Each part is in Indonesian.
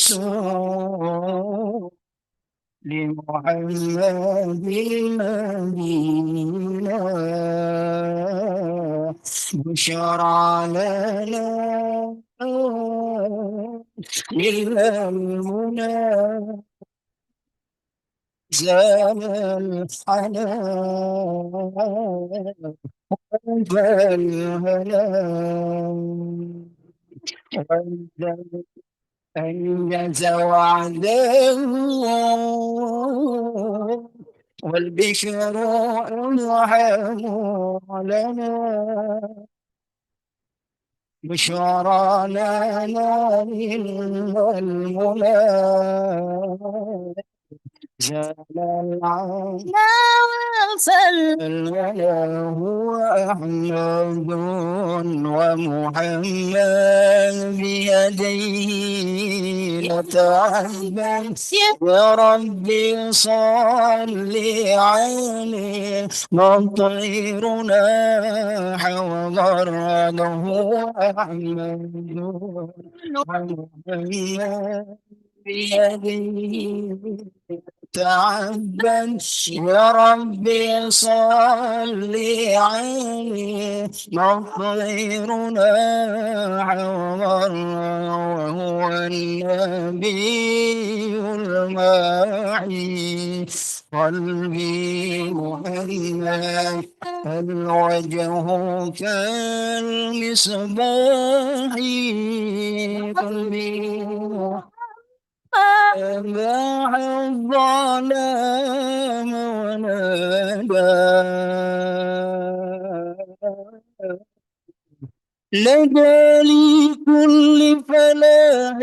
الرسول لمحمد المدينة بشرى لنا إلا المنى زال الحنان فالهنا أنجز وعده والبشر أنعم لنا بشرى لنا المنى زال العين الولا هو أحمد ومحمد بيديه نتعبد يا ربي صل عليه مطيرنا وغرده أحمد ومحمد بيديه تعبا يا ربي صل عليه مطيرنا حوار وهو النبي الماحي قلبي محمد الوجه كالمصباح قلبي باع الظلام ونادى لدى لكل فلاح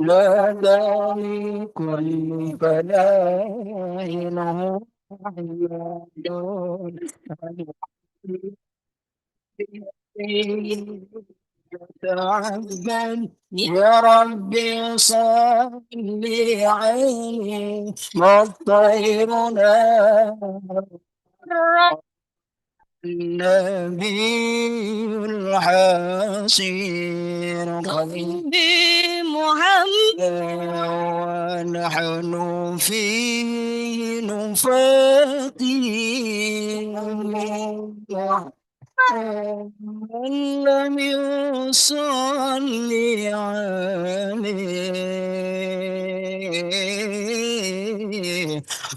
لدى لكل فلاح تعبا يا ربي صل عليه والطيرنا النبي الحصير قلبي محمد ونحن فيه نفاتي من لم يصلي عليه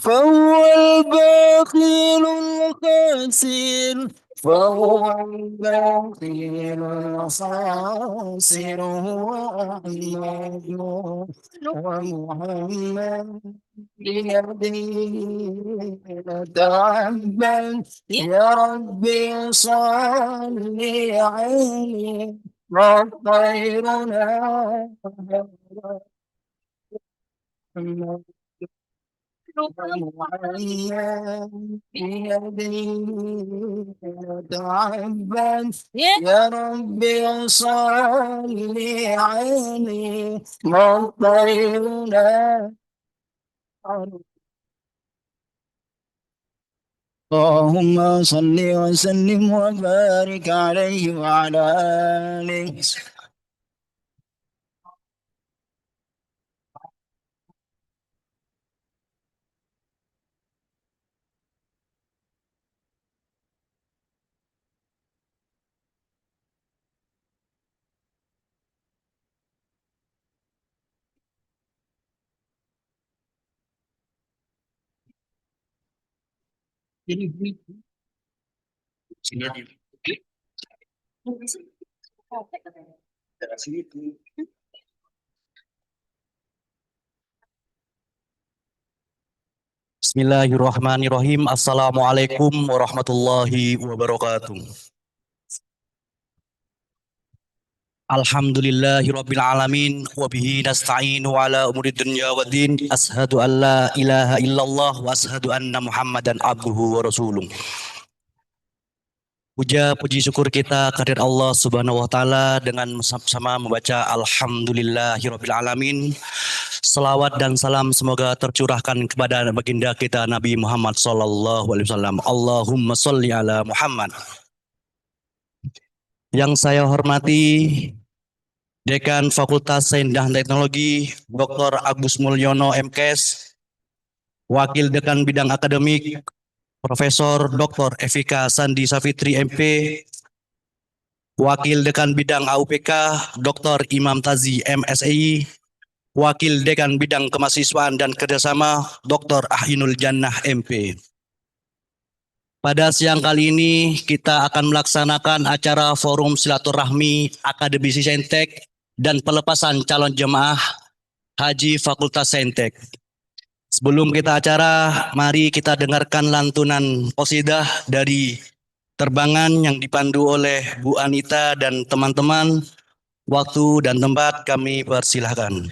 فهو البخيل الخاسر فهو البخيل الخاسر هو أحمد ومحمد بيديه تعبا يا ربي صل عليه وطيرنا تعبا يا ربي صل عليه وطيرنا اللهم صل وسلم وبارك عليه وعلى آله. Bismillahirrahmanirrahim. Assalamualaikum warahmatullahi wabarakatuh. Alhamdulillahirabbil alamin wa bihi nasta'inu ala umuri dunya waddin. Ashhadu an la ilaha illallah wa ashhadu anna Muhammadan abduhu wa rasuluh. Puja puji syukur kita kehadirat Allah Subhanahu wa taala dengan sama-sama membaca alhamdulillahirabbil alamin. Selawat dan salam semoga tercurahkan kepada baginda kita Nabi Muhammad sallallahu alaihi wasallam. Allahumma sholli ala Muhammad. Yang saya hormati Dekan Fakultas Sains dan Teknologi, Dr. Agus Mulyono MKes, Wakil Dekan Bidang Akademik, Profesor Dr. Evika Sandi Safitri MP, Wakil Dekan Bidang AUPK, Dr. Imam Tazi MSI, Wakil Dekan Bidang Kemahasiswaan dan Kerjasama, Dr. Ahinul Jannah MP. Pada siang kali ini kita akan melaksanakan acara forum silaturahmi akademisi Saintek dan pelepasan calon jemaah Haji Fakultas Saintek. Sebelum kita acara, mari kita dengarkan lantunan qasidah dari Terbangan yang dipandu oleh Bu Anita dan teman-teman. Waktu dan tempat kami persilahkan.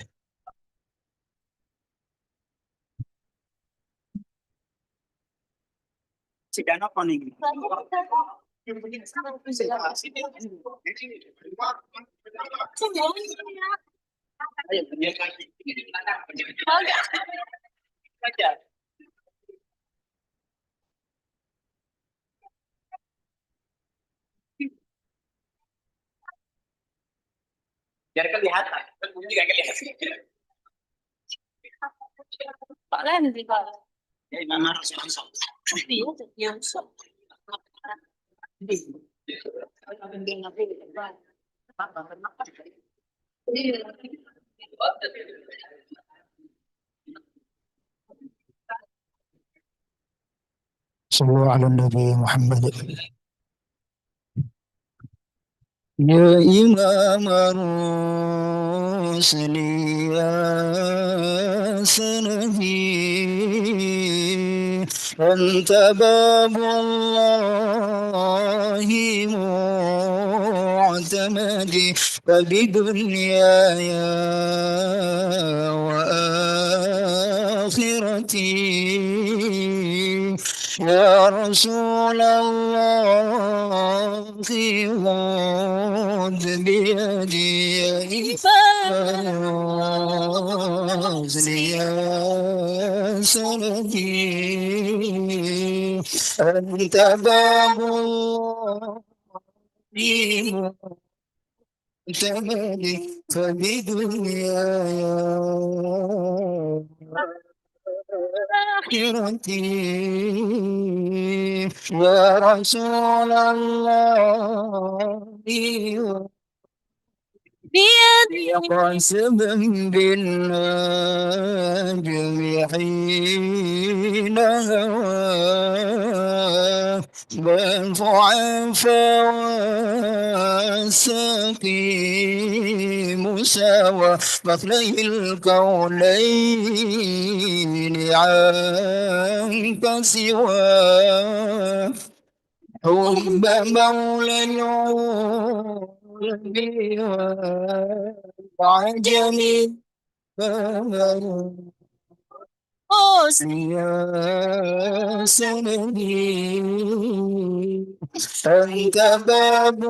Biar kelihatan, juga kelihatan. Pak Len di Pak. Harus langsung. Iya, langsung. صلوا على النبي محمد. يا إمام الرسل يا سندي أنت باب الله معتمدي فبدنياي وآخرتي يا رسول الله خذ بيدي يا سندي أنت باب الله معتمدي فبدنياي آخرتي يا رسول الله بيدي قاسم بالنجم حين هوى بالضعف والسقيم سوى مثلي الكونين عنك سوى حب مولى العلم وعجم يا سندي أنت باب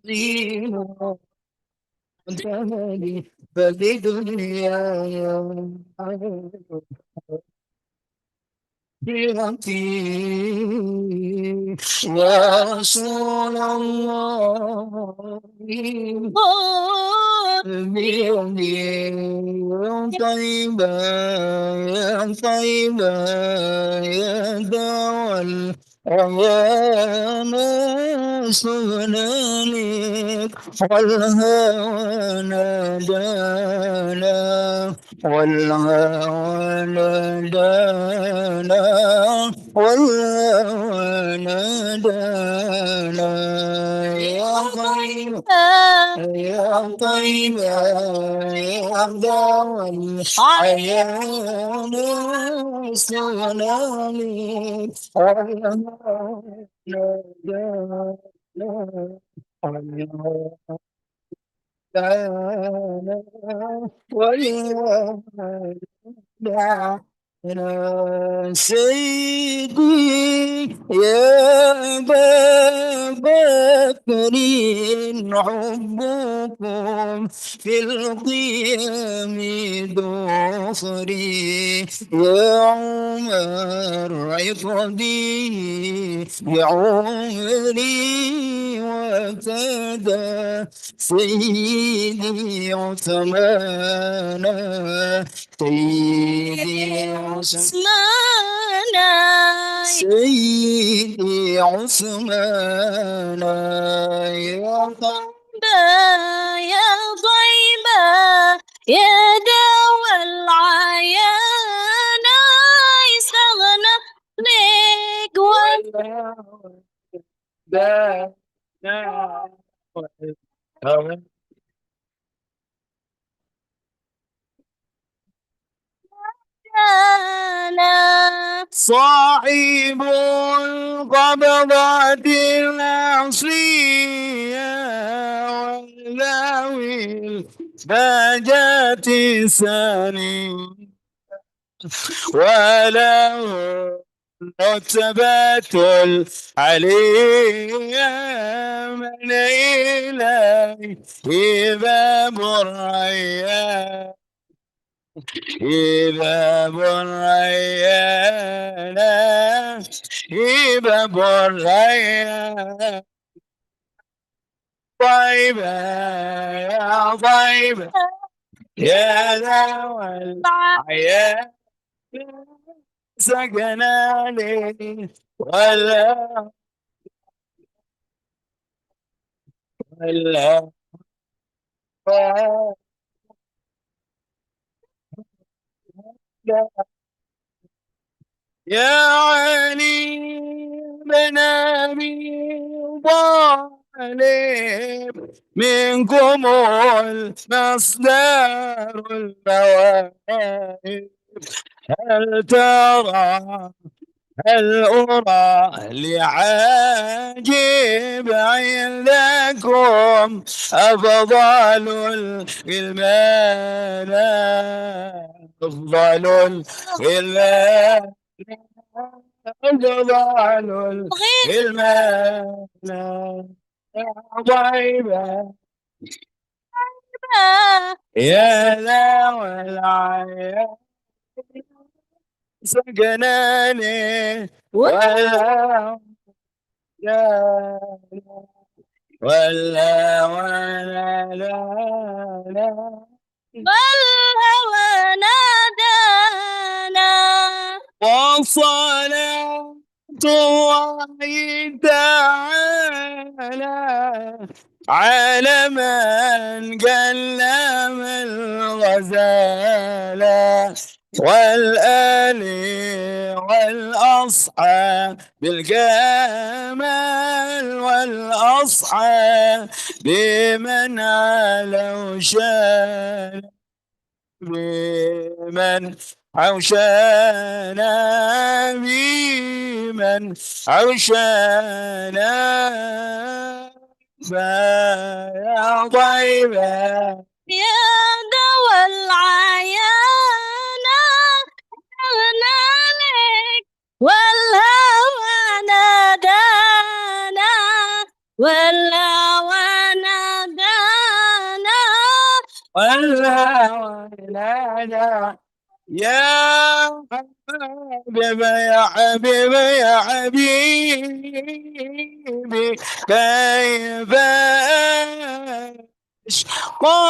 الذي منتهي فبدنياي يا رسول الله بيدي طيبة يا طيبة يا دول يا مسؤولك والهوى نادانا والهوى نادانا والهوى نادانا يا طيب يا طيب يا دوا الحياة سلامي والهوى نادانا والهوى أنا سيدي يا أبا بكر، حبكم في القيام دخري، يا عمر عقدي يا عمري وكذا سيدي عثمان، سيدي عثمان، سيدي عثمان، يا طيبة يا طيبة يا دوا العيان، يستغنى لك أنا صاحب القبضة العصرية وذوي البهجة السنية، وله رتبة العليا من إليه باب الريان، باب الريان، باب الريان، طيبة يا طيبة يا ذا العيان، سقنا لي ولا يا علي بن ابي طالب، منكم المصدر المواهب، هل ترى هل أرى لعاجب عندكم أفضل الغلمان، أفضل الغلمان، أفضل الغلمان، طيبة يا ذا العيان، سقناني ولا لا ولا ولا لا لا والهوى نادانا، والصلاة الله تعالى على من قلم الغزالة، والآل والأصحاب بالكمال، والأصحاب بمن علوا شان، بمن عوشانا، بمن عوشانا، فيا طيبة يا دوا العيان، أغنى لك والهوى نادانا، والهوى نادانا، والهوى نادانا، يا حبيبي يا حبيبي يا حبيبي، كيف أشقى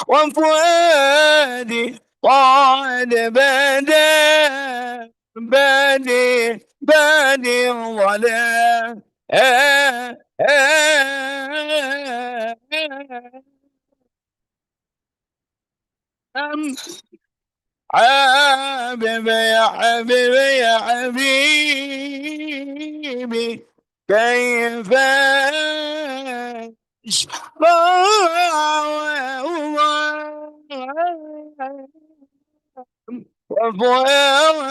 وفؤادي قد بادي ظلام، حبيبي يا حبيبي يا حبيبي، كيف أشقى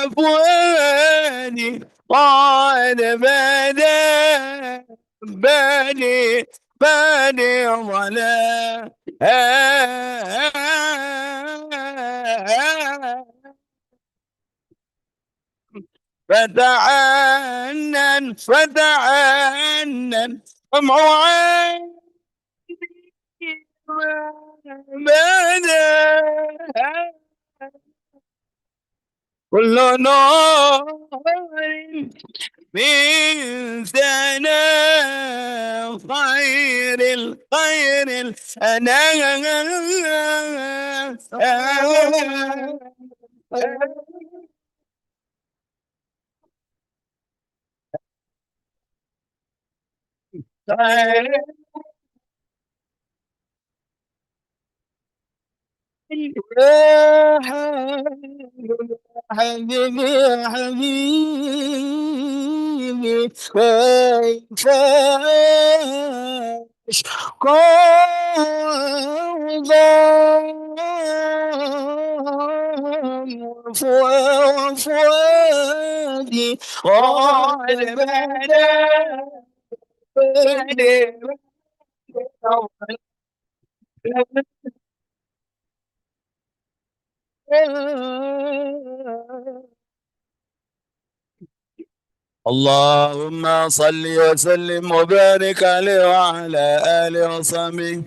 وفؤادي قد بادي فاني ظلام فتعنن فتعنن دمع عيني بدا كل نور من ثنى خير الخير يا حبيبي يا حبيبي كيف أشكو فؤادي اللهم صل وسلم وبارك عليه وعلى آله وصحبه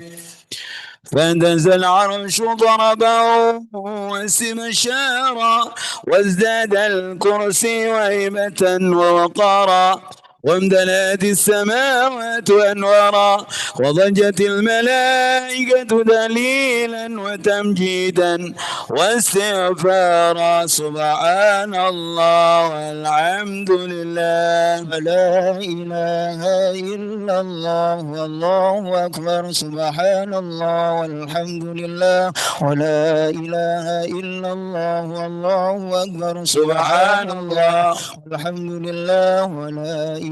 فانتزل العرش ضربه واسم شارا وازداد الكرسي وهيبة ووقارا وامتلأت السماوات أنوارا وضجت الملائكة دليلا وتمجيدا واستغفارا سبحان الله والحمد لله لا إله إلا الله والله أكبر سبحان الله والحمد لله ولا إله إلا الله والله أكبر سبحان الله والحمد لله ولا إله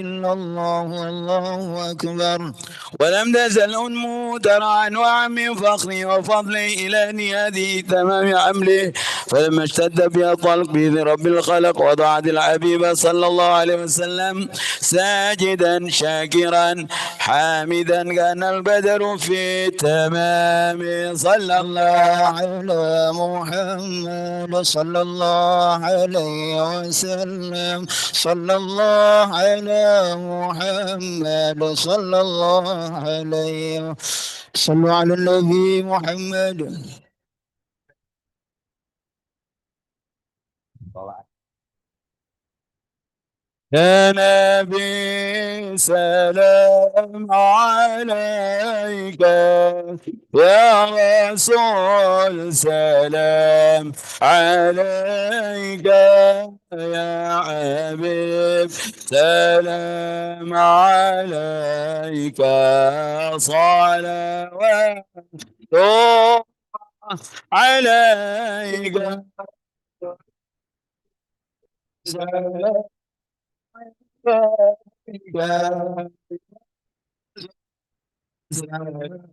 إلا الله والله أكبر ولم تزل أنمو ترعى أنواع من فخري وفضلي إلى نيادي تمام عمله فلما اشتد بها الطلق بإذن رب الخلق وضعت الحبيب صلى الله عليه وسلم ساجدا شاكرا حامدا كان البدر في تمام صلى الله على محمد صلى الله عليه وسلم صلى الله على محمد صلى الله عليه صلوا على النبي محمد يا نبي سلام عليك يا رسول سلام عليك يا حبيب سلام عليك صلوات الله عليك سلام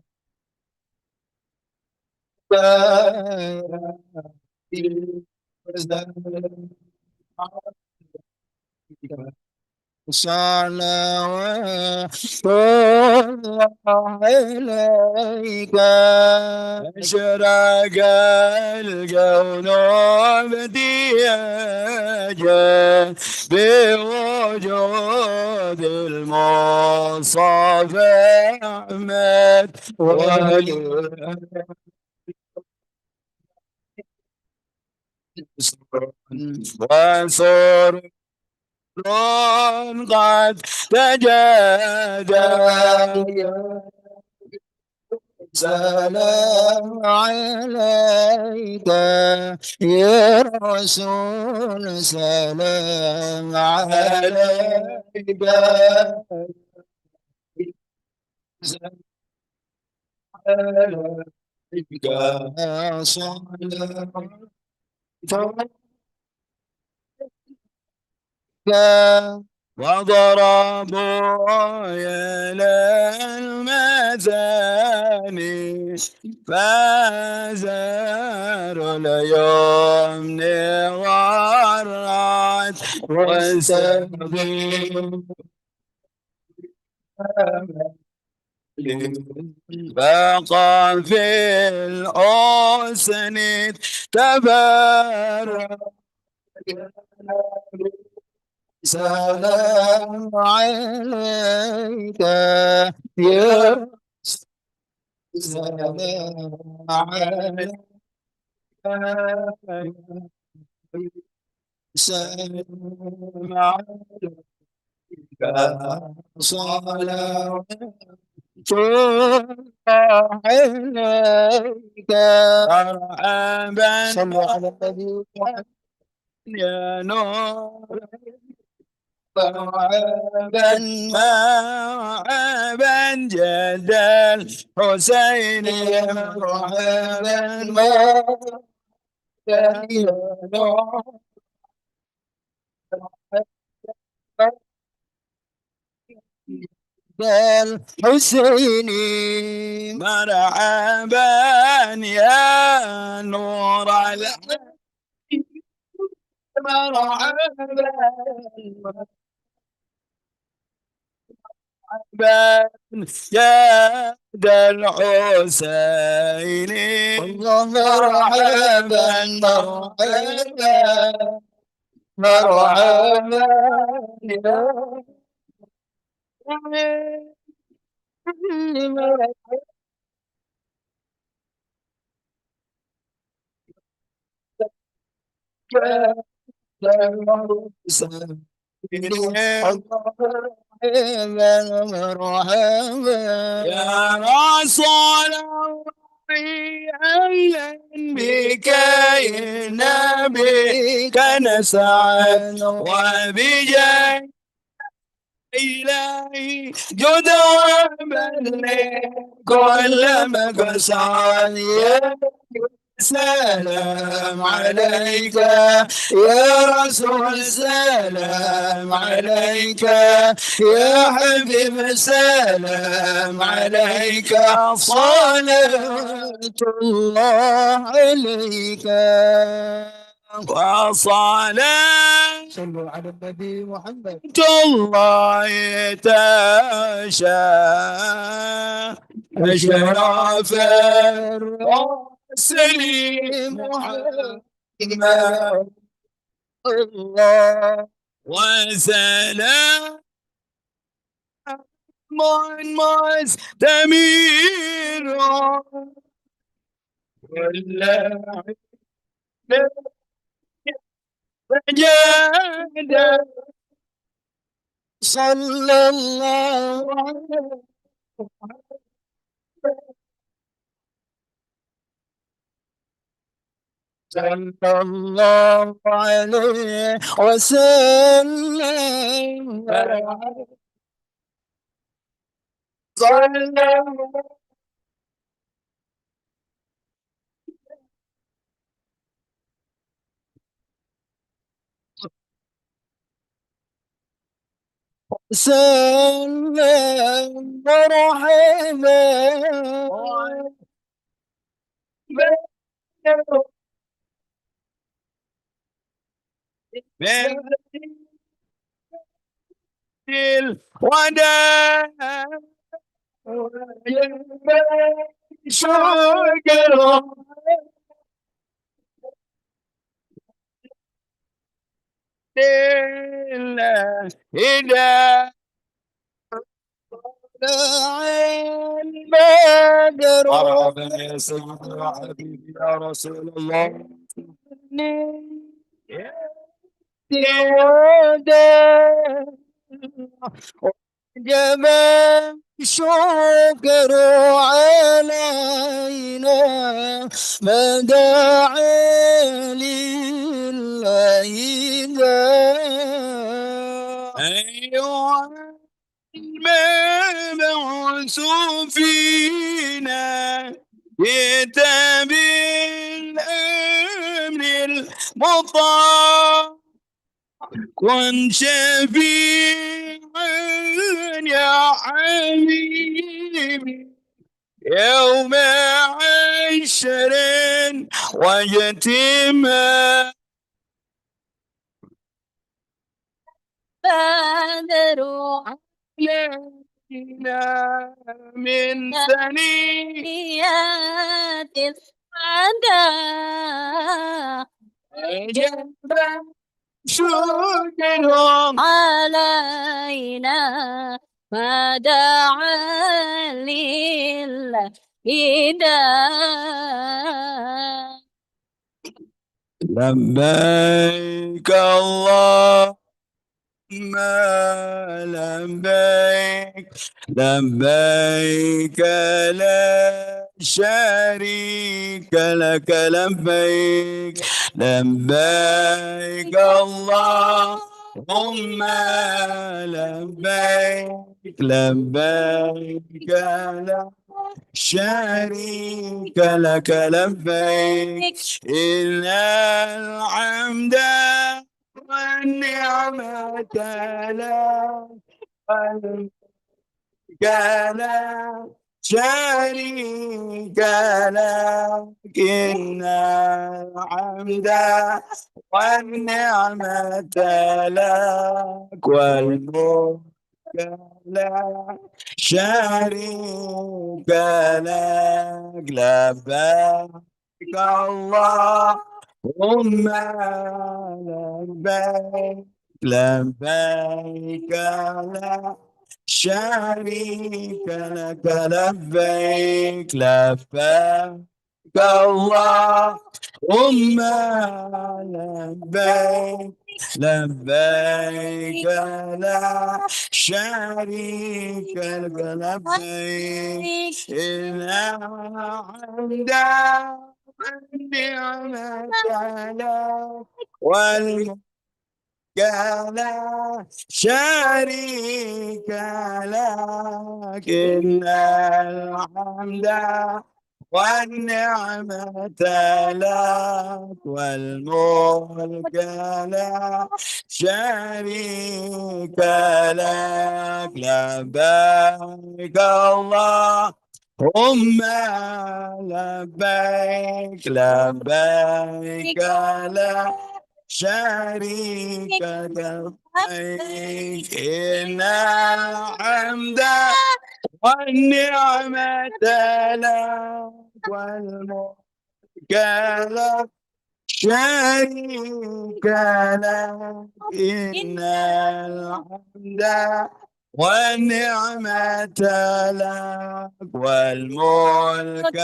صلوات الله عليك أشرق الكون بديجا بوجود المصطفى أحمد وسر قد تجادى سلام عليك يا رسول سلام عليك سلام عليك صلاة وضربوا إلى المثاني فازاروا اليمن والرعد والسبيل بقى في الحسن تبارك سلام عليك يا سلام عليك سلام عليك صلاة عليك مرحبا صلوا على النبي يا نور مرحبا مرحبا جد الحسين مرحبا مرحبا يا نور الحسيني مرحبا يا نور العين مرحبا يا ذا الحسين الله مرحبا مرحبا مرحبا مرحبا يا رسول الله أهلا بك يا نبي كان سعد وبجاه إلهي جد ومن كل مقصد يا سلام عليك يا رسول سلام عليك يا حبيب سلام عليك صلاة الله عليك وصلاة صلوا على النبي محمد الله تشاء أشرف الرسل محمد الله وسلام مستمير ولا سجد صلى الله عليه صلى الله عليه وسلم صلى سلم مرحبا الوداع شكرا لله إذا المقر مرحبا يا سيدي يا حبيبي يا رسول الله جمال شكر علينا ما داعي لله أيها المبعوث فينا كتاب الأمر المطاع كن شفيعا يا حبيبي يوم عشر ويتما بدر علينا من ثني ثنيات الوداع جنب شوقهم علينا ما دعا لله إله. لبيك اللهم لبيك لبيك لا شريك لك لبيك لبيك اللهم لبيك لبيك لا شريك لك لبيك إن الحمد والنعمة لك لا شريك لك إن الحمد والنعمة لك والملك لا شريك لك لبيك اللهم لبيك لبيك لا شريك لك لبيك لبيك اللهم لبيك لبيك لا شريك لك لبيك إن الحمد والنعمة لك والملك لا شريك لك إن الحمد والنعمة لك والملك لا شريك لك لبيك اللهم لبيك لبيك لا شريك لك إن الحمد والنعمة لك والملك لك شريك لك إن الحمد والنعمة لك والملك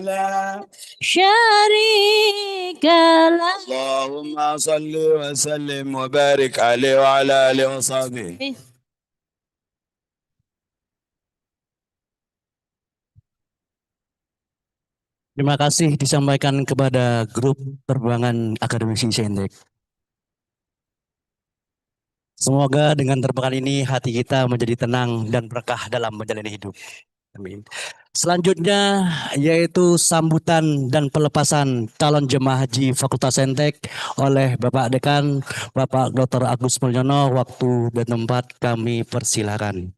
لك شريك له. اللهم صل وسلم وبارك عليه وعلى آله وصحبه. Terima kasih disampaikan kepada grup terbangan Akademisi Saintek. Semoga dengan terbangan ini hati kita menjadi tenang dan berkah dalam menjalani hidup. Amin. Selanjutnya yaitu sambutan dan pelepasan calon jemaah haji Fakultas Saintek oleh Bapak Dekan, Bapak Dr. Agus Mulyono. Waktu dan tempat kami persilakan.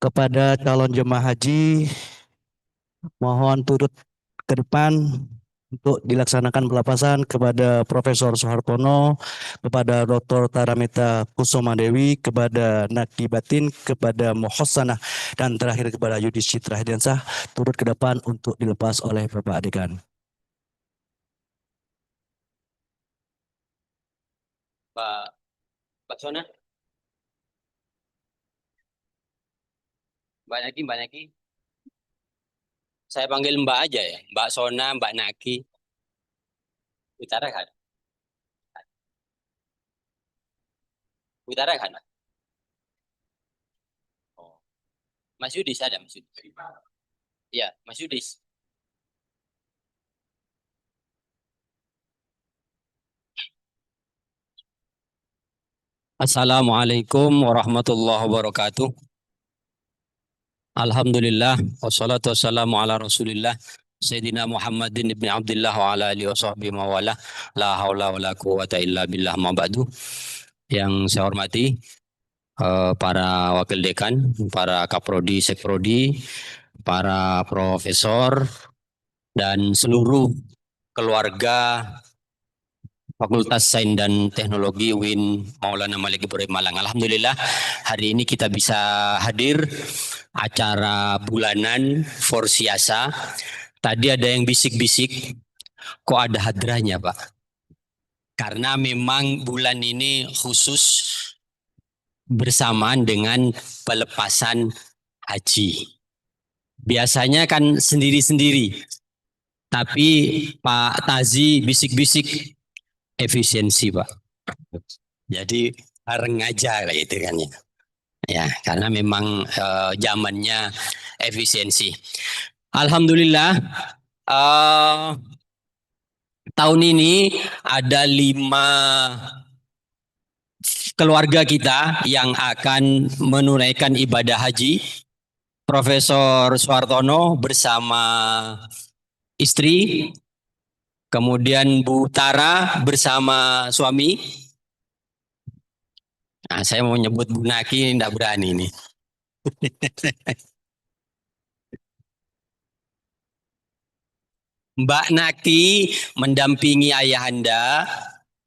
Kepada calon jemaah haji, mohon turut ke depan untuk dilaksanakan pelepasan kepada Profesor Soehartono, kepada Dr. Taramita Kusuma Dewi, kepada Naki Batin, kepada Mohosana, dan terakhir kepada Yudis Citra Hidiansah, turut ke depan untuk dilepas oleh Bapak Dekan. Mbak Sona, Mbak Naki, Mbak Naki. Saya panggil Mbak aja ya, Mbak Sona, Mbak Naki. Utara kan? Utara kan? Oh. Mas Yudis ada, Mas Yudis. Iya, Mas Yudis. Assalamualaikum warahmatullahi wabarakatuh. Alhamdulillah, wassalatu wassalamu ala rasulillah, Sayyidina Muhammadin ibn Abdullah wa ala alihi wa sahbihi mawala, la hawla wa la quwata illa billah ma ba'du. Yang saya hormati, para wakil dekan, para kaprodi, sekprodi, para profesor, dan seluruh keluarga Fakultas Sains dan Teknologi UIN Maulana Malik Ibrahim Malang. Alhamdulillah hari ini kita bisa hadir acara bulanan Forsiasa. Tadi ada yang bisik-bisik, kok ada hadrahnya Pak? Karena memang bulan ini khusus bersamaan dengan pelepasan haji. Biasanya kan sendiri-sendiri, tapi Pak Tazi bisik-bisik efisiensi Pak. Jadi bareng aja kayak gitu kan ya. Ya, karena memang zamannya efisiensi. Alhamdulillah tahun ini ada 5 keluarga kita yang akan menunaikan ibadah haji. Profesor Suartono bersama istri, kemudian Bu Tara bersama suami. Nah, saya mau nyebut Bu Naki, tidak berani nih. Mbak Naki mendampingi ayahanda,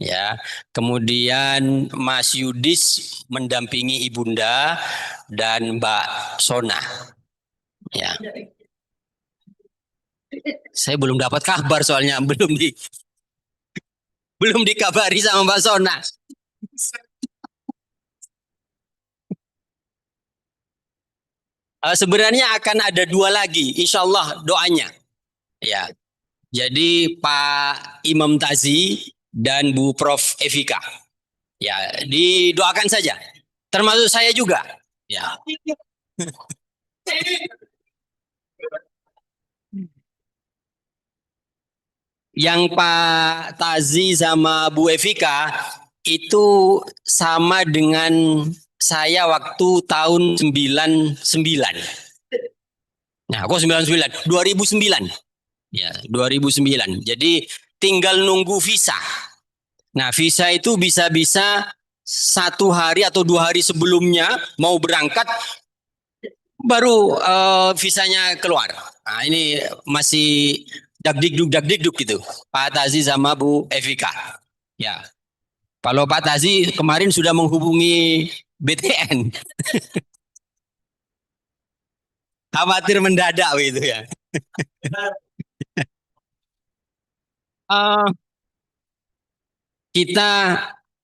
ya. Kemudian Mas Yudis mendampingi ibunda dan Mbak Sona, ya. Saya belum dapat kabar soalnya belum dikabari sama Mbak Sona. Sebenarnya akan ada 2 lagi, insya Allah doanya, ya. Jadi Pak Imam Tazi dan Bu Prof Evika, ya, didoakan saja. Termasuk saya juga, ya. Yang Pak Tazi sama Bu Evika itu sama dengan saya waktu tahun 99. Nah, kok 99? 2009. Ya, 2009. Jadi tinggal nunggu visa. Nah, visa itu bisa-bisa 1 hari atau 2 hari sebelumnya mau berangkat baru visanya keluar. Nah, ini masih dakdikduk gitu. Pak Tazi sama Bu Evika. Ya. Kalau Pak Tazi kemarin sudah menghubungi BTN. Khawatir mendadak gitu ya. Kita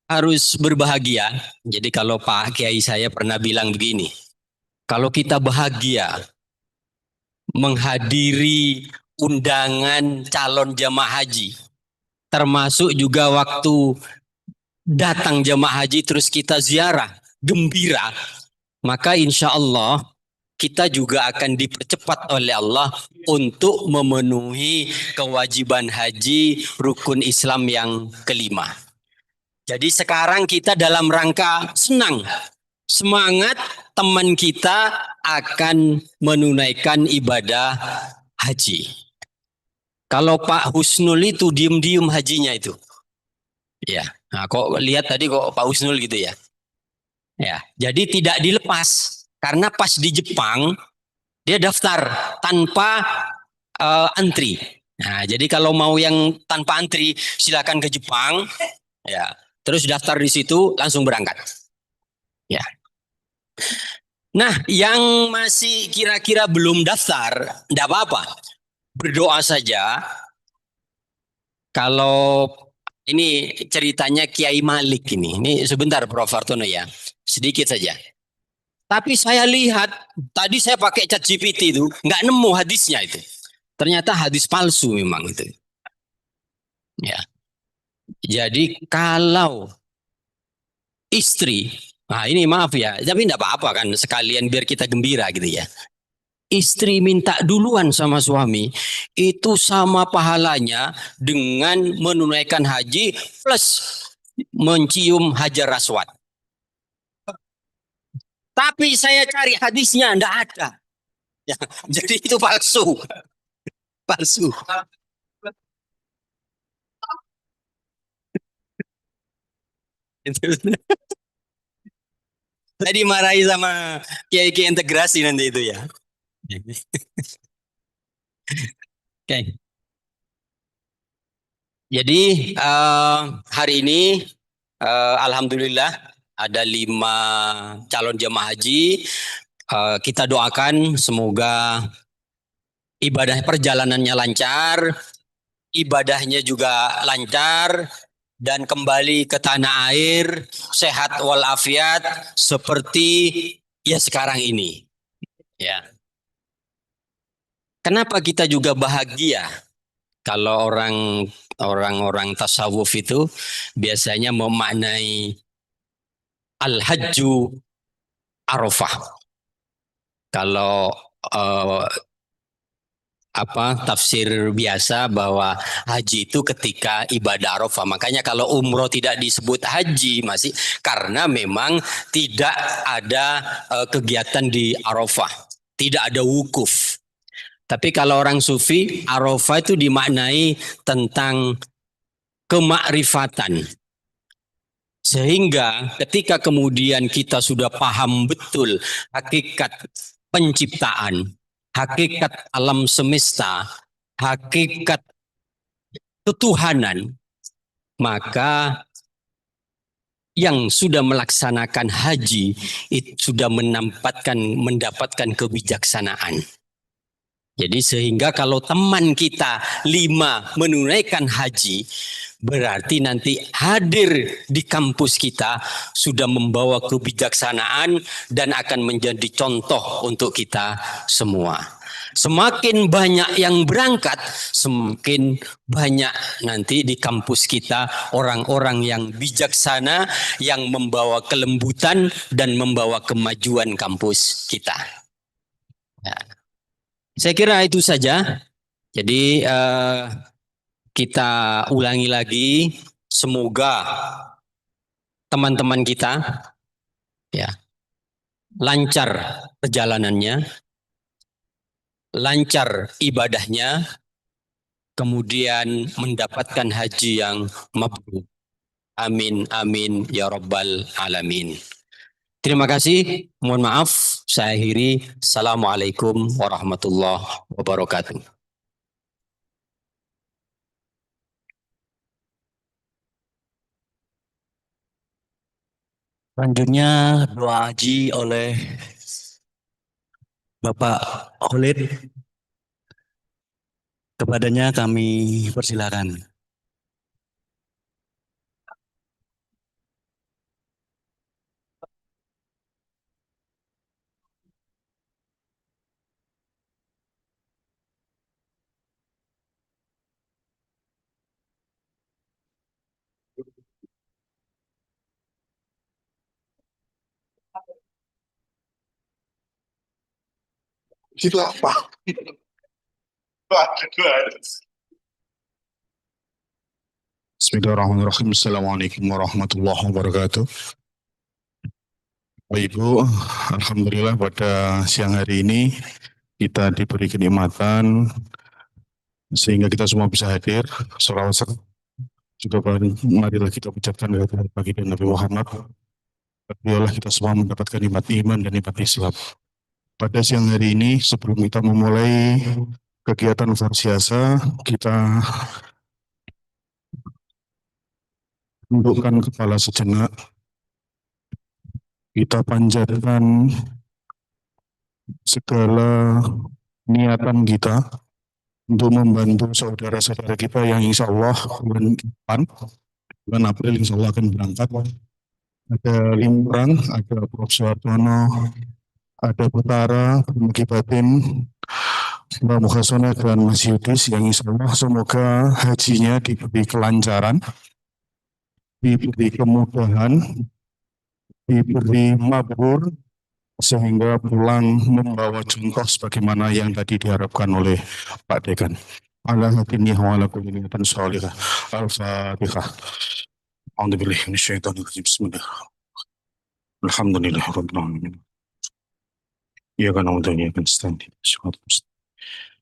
harus berbahagia. Jadi kalau Pak Kiai saya pernah bilang begini, kalau kita bahagia menghadiri undangan calon jamaah haji, termasuk juga waktu datang jamaah haji terus kita ziarah, gembira, maka insya Allah kita juga akan dipercepat oleh Allah untuk memenuhi kewajiban haji rukun Islam yang kelima. Jadi sekarang kita dalam rangka senang, semangat teman kita akan menunaikan ibadah haji. Kalau Pak Husnul itu diem-diem hajinya itu. Ya, nah, kok lihat tadi kok Pak Husnul gitu ya. Ya, jadi tidak dilepas. Karena pas di Jepang, dia daftar tanpa antri. Nah, jadi kalau mau yang tanpa antri, silakan ke Jepang. Ya, terus daftar di situ, langsung berangkat. Ya. Nah, yang masih kira-kira belum daftar, tidak apa-apa. Berdoa saja. Kalau ini ceritanya Kiai Malik ini sebentar Prof Hartono ya, sedikit saja. Tapi saya lihat, tadi saya pakai ChatGPT itu, nggak nemu hadisnya itu. Ternyata hadis palsu memang itu. Ya. Jadi kalau istri, nah ini maaf ya, tapi enggak apa-apa kan, sekalian biar kita gembira gitu ya. Istri minta duluan sama suami, itu sama pahalanya dengan menunaikan haji plus mencium hajar aswad. Tapi saya cari hadisnya, enggak ada. Ya, jadi itu palsu. Palsu. Tadi marahi sama kiai-kiai integrasi nanti itu ya. Oke. Jadi hari ini alhamdulillah ada 5 calon jemaah haji. Kita doakan semoga ibadah perjalanannya lancar, ibadahnya juga lancar, dan kembali ke tanah air sehat walafiat seperti ya sekarang ini. Ya. Kenapa kita juga bahagia? Kalau orang-orang tasawuf itu biasanya memaknai al-hajju Arafah. Kalau eh, tafsir biasa bahwa haji itu ketika ibadah Arafah. Makanya kalau umroh tidak disebut haji masih karena memang tidak ada kegiatan di Arafah, tidak ada wukuf. Tapi kalau orang sufi, Arafah itu dimaknai tentang kemakrifatan. Sehingga ketika kemudian kita sudah paham betul hakikat penciptaan, hakikat alam semesta, hakikat ketuhanan, maka yang sudah melaksanakan haji itu sudah mendapatkan kebijaksanaan. Jadi sehingga kalau teman kita 5 menunaikan haji, berarti nanti hadir di kampus kita sudah membawa kebijaksanaan dan akan menjadi contoh untuk kita semua. Semakin banyak yang berangkat, semakin banyak nanti di kampus kita orang-orang yang bijaksana, yang membawa kelembutan dan membawa kemajuan kampus kita. Ya. Saya kira itu saja. Jadi kita ulangi lagi. Semoga teman-teman kita ya lancar perjalanannya, lancar ibadahnya, kemudian mendapatkan haji yang mabrur. Amin amin ya rabbal alamin. Terima kasih. Mohon maaf. Saya akhiri. Assalamualaikum warahmatullahi wabarakatuh. Selanjutnya doa haji oleh Bapak Khalid. Kepadanya kami persilakan. Itu apa? Bismillahirrahmanirrahim. Assalamualaikum warahmatullahi wabarakatuh. Bapak Ibu, alhamdulillah pada siang hari ini kita diberi kenikmatan sehingga kita semua bisa hadir. Sholawat juga marilah kita ucapkan kehadiran bagi Nabi Muhammad. Biarlah kita semua mendapatkan nikmat iman dan nikmat Islam. Pada siang hari ini sebelum kita memulai kegiatan Farsiasa, kita tundukkan kepala sejenak. Kita panjatkan segala niatan kita untuk membantu saudara-saudara kita yang insya Allah bulan April insya Allah akan berangkat. Ada 5 orang, ada Prof. Suhartono, ada Putara, Mugi Batin, Mbak Mukhasona dan Mas Yudis yang insya Allah semoga hajinya diberi kelancaran, diberi kemudahan, diberi mabrur, sehingga pulang membawa contoh sebagaimana yang tadi diharapkan oleh Pak Dekan. Ala hatini wa ala kulli niyatin sholihah. Al-Fatihah. A'udzubillahi minasyaitonir rajim. Bismillahirrahmanirrahim. Alhamdulillahirabbil alamin. Iyyaka na'budu wa iyyaka nasta'in.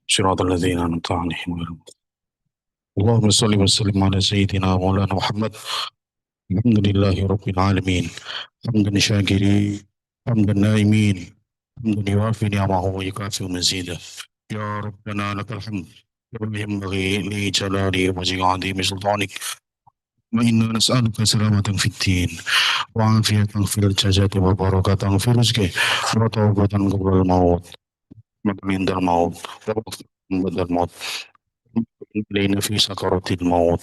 Shiratal ladzina an'amta 'alaihim ghairil maghdubi 'alaihim. Allahumma shalli wa sallim ala sayyidina Maulana Muhammad. Alhamdulillahirabbil alamin. Hamdan syakirin, hamdan naimin, hamdan yuwafi ni'amahu wa yukafi mazidah. Ya Rabbana lakal hamd. ولا ينبغي لجلال وجه عظيم سلطانك. وإنا نسألك سلامة في الدين وعافية في الجسد وبركة في الرزق وتوبة قبل الموت وعند الموت ووفاة بعد الموت إلينا في سكرات الموت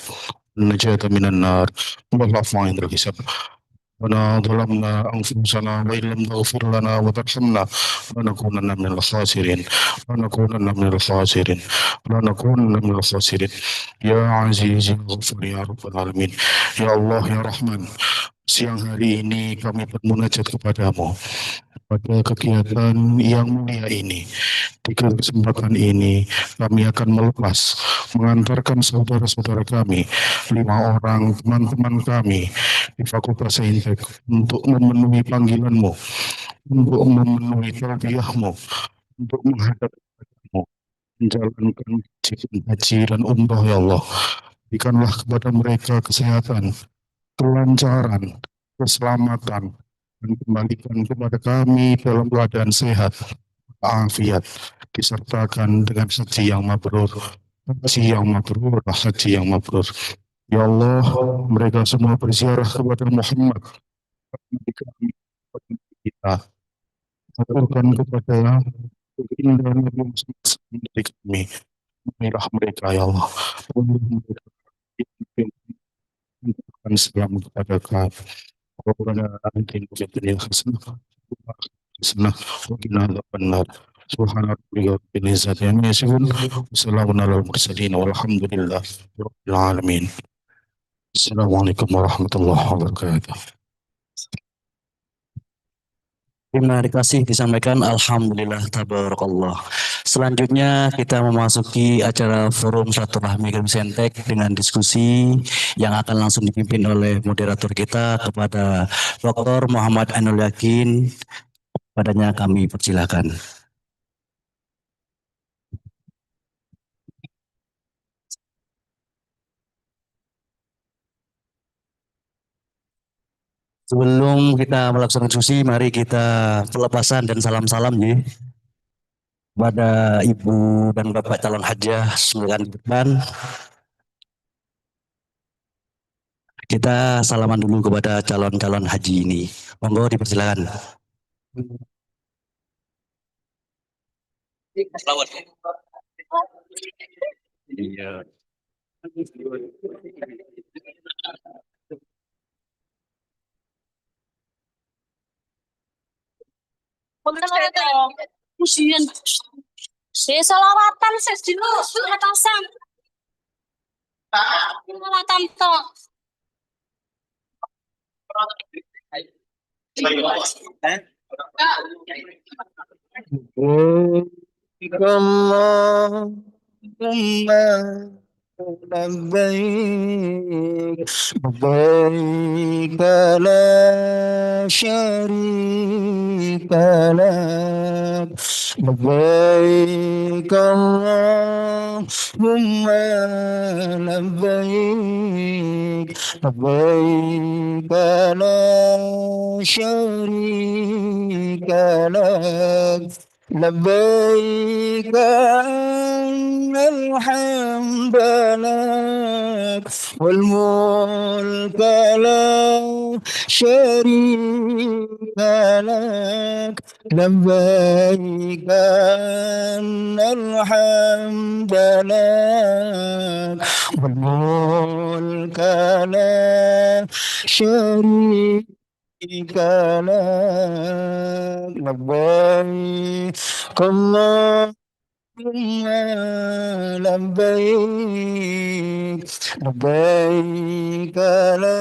النجاة من النار والعفو عند الحساب. ربنا ظلمنا أنفسنا وإن لم تغفر لنا وترحمنا لنكونن من الخاسرين لنكونن من الخاسرين لنكونن من الخاسرين. Ya Aziz ya Ghafur ya Rabbal Alamin. Ya Allah ya Rahman, siang hari ini kami bermunajat kepadamu pada kegiatan yang mulia ini. Di kesempatan ini kami akan melepas mengantarkan saudara-saudara kami, 5 orang teman-teman kami di Fakultas Saintek untuk memenuhi panggilanmu, untuk memenuhi tarbiyahmu, untuk menghadap kepadamu, menjalankan haji dan umrah ya Allah. Berikanlah kepada mereka kesehatan, kelancaran, keselamatan, dan kembalikan kepada kami dalam keadaan sehat, afiat, disertakan dengan haji yang mabrur, haji yang mabrur, haji yang mabrur. Ya Allah, mereka semua berziarah kepada Muhammad, Nabi kami, kita, aturkan kepada keindahan Nabi Muhammad dari kami. Berilah mereka, ya Allah. Berilah mereka yang selamat kepada kami. ربنا آتنا في الدنيا حسنة وفي الآخرة حسنة وقنا عذاب النار. سبحان ربك رب العزة عما يصفون وسلام على المرسلين والحمد لله رب العالمين. السلام عليكم ورحمة الله وبركاته. Terima kasih disampaikan. Alhamdulillah tabarakallah. Selanjutnya kita memasuki acara forum silaturahmi Kemsentek dengan diskusi yang akan langsung dipimpin oleh moderator kita kepada Dr. Muhammad Ainul Yakin. Padanya kami persilakan. Sebelum kita melaksanakan diskusi, mari kita pelepasan dan salam-salam ya kepada Ibu dan Bapak calon hajah silakan di depan. Kita salaman dulu kepada calon-calon haji ini. Monggo dipersilakan. Iya. Usian. Saya salawatan saya dulu atasan. Salawatan to. لبيك لبيك لا شريك لك لبيك اللهم لبيك لبيك لا شريك لك لبيك إن الحمد لك والملك لا شريك لك لبيك إن الحمد لك والملك لا شريك لك لبيك اللهم لبيك لبيك لا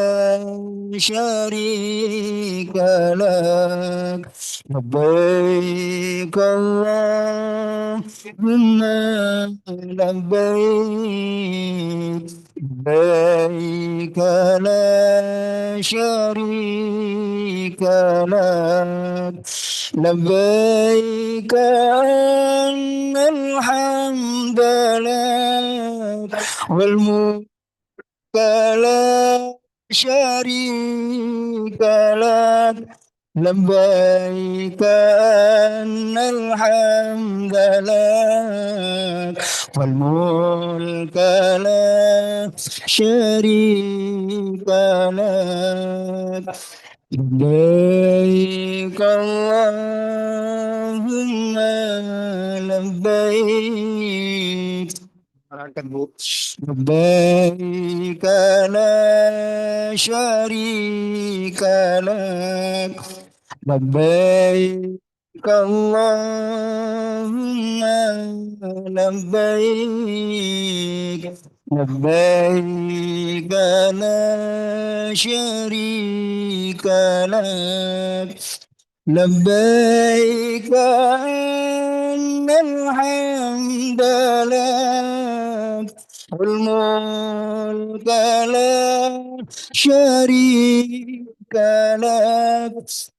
شريك لك لبيك اللهم لبيك لبيك لا شريك لك لبيك إن الحمد لك والملك لا شريك لك لبيك أن الحمد لك والملك لا شريك لك لبيك اللهم لبيك لبيك لا شريك لك لبيك اللهم لبيك لبيك لا شريك لك لبيك إن الحمد لك والملك لا شريك لك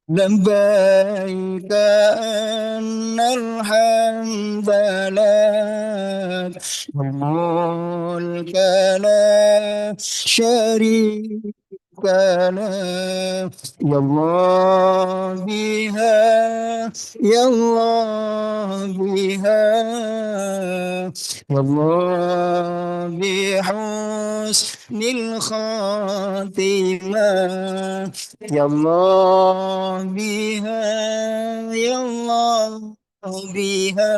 لبيك إن الحمد لك والملك لا شريك لك يا الله بها يا الله بها يا الله بحسن الخاتمة يا الله بها يا الله بها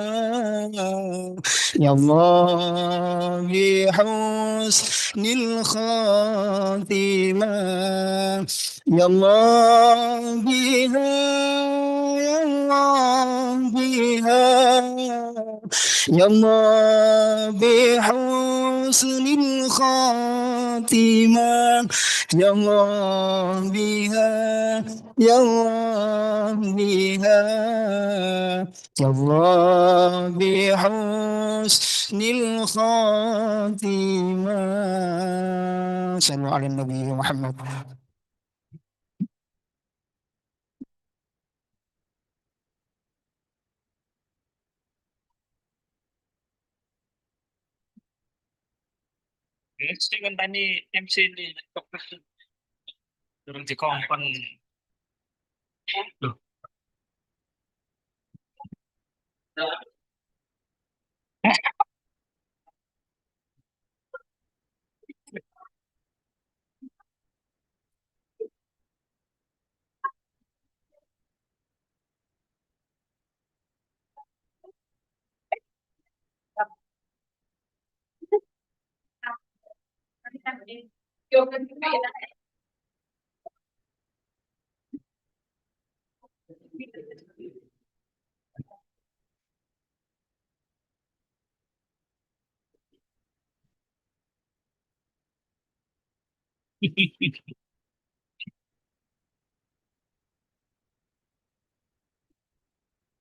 يا الله بحسن الخاتمة يا الله بها يا الله بها يا الله بحسن الخاتمة يا الله بها يا الله بها يا الله بحسن الخاتمة صلوا على النبي محمد. Sing ngenteni MC ini durung dikongkon. Loh.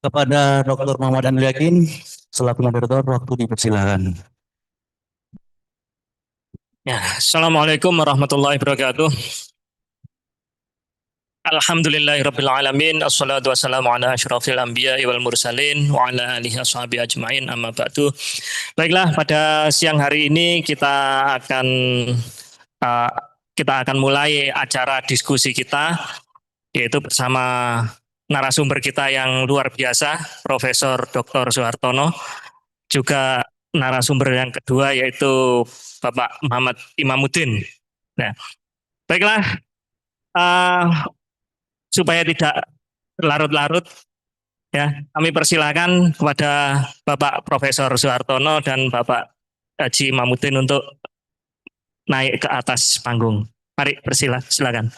Kepada Dr. Muhammad Anil Yakin, selaku moderator, waktu dipersilakan. Ya, Assalamualaikum warahmatullahi wabarakatuh. Alhamdulillahirabbil alamin, assalatu wassalamu ala asyrafil anbiya'i wal mursalin wa ala alihi washabihi ajmain, amma ba'du. Baiklah, pada siang hari ini kita akan mulai acara diskusi kita, yaitu bersama narasumber kita yang luar biasa, Profesor Dr. Soehartono, juga narasumber yang kedua yaitu Bapak Muhammad Imamuddin. Nah, baiklah, supaya tidak berlarut-larut, ya, kami persilakan kepada Bapak Profesor Soehartono dan Bapak Haji Imamuddin untuk naik ke atas panggung. Mari silakan.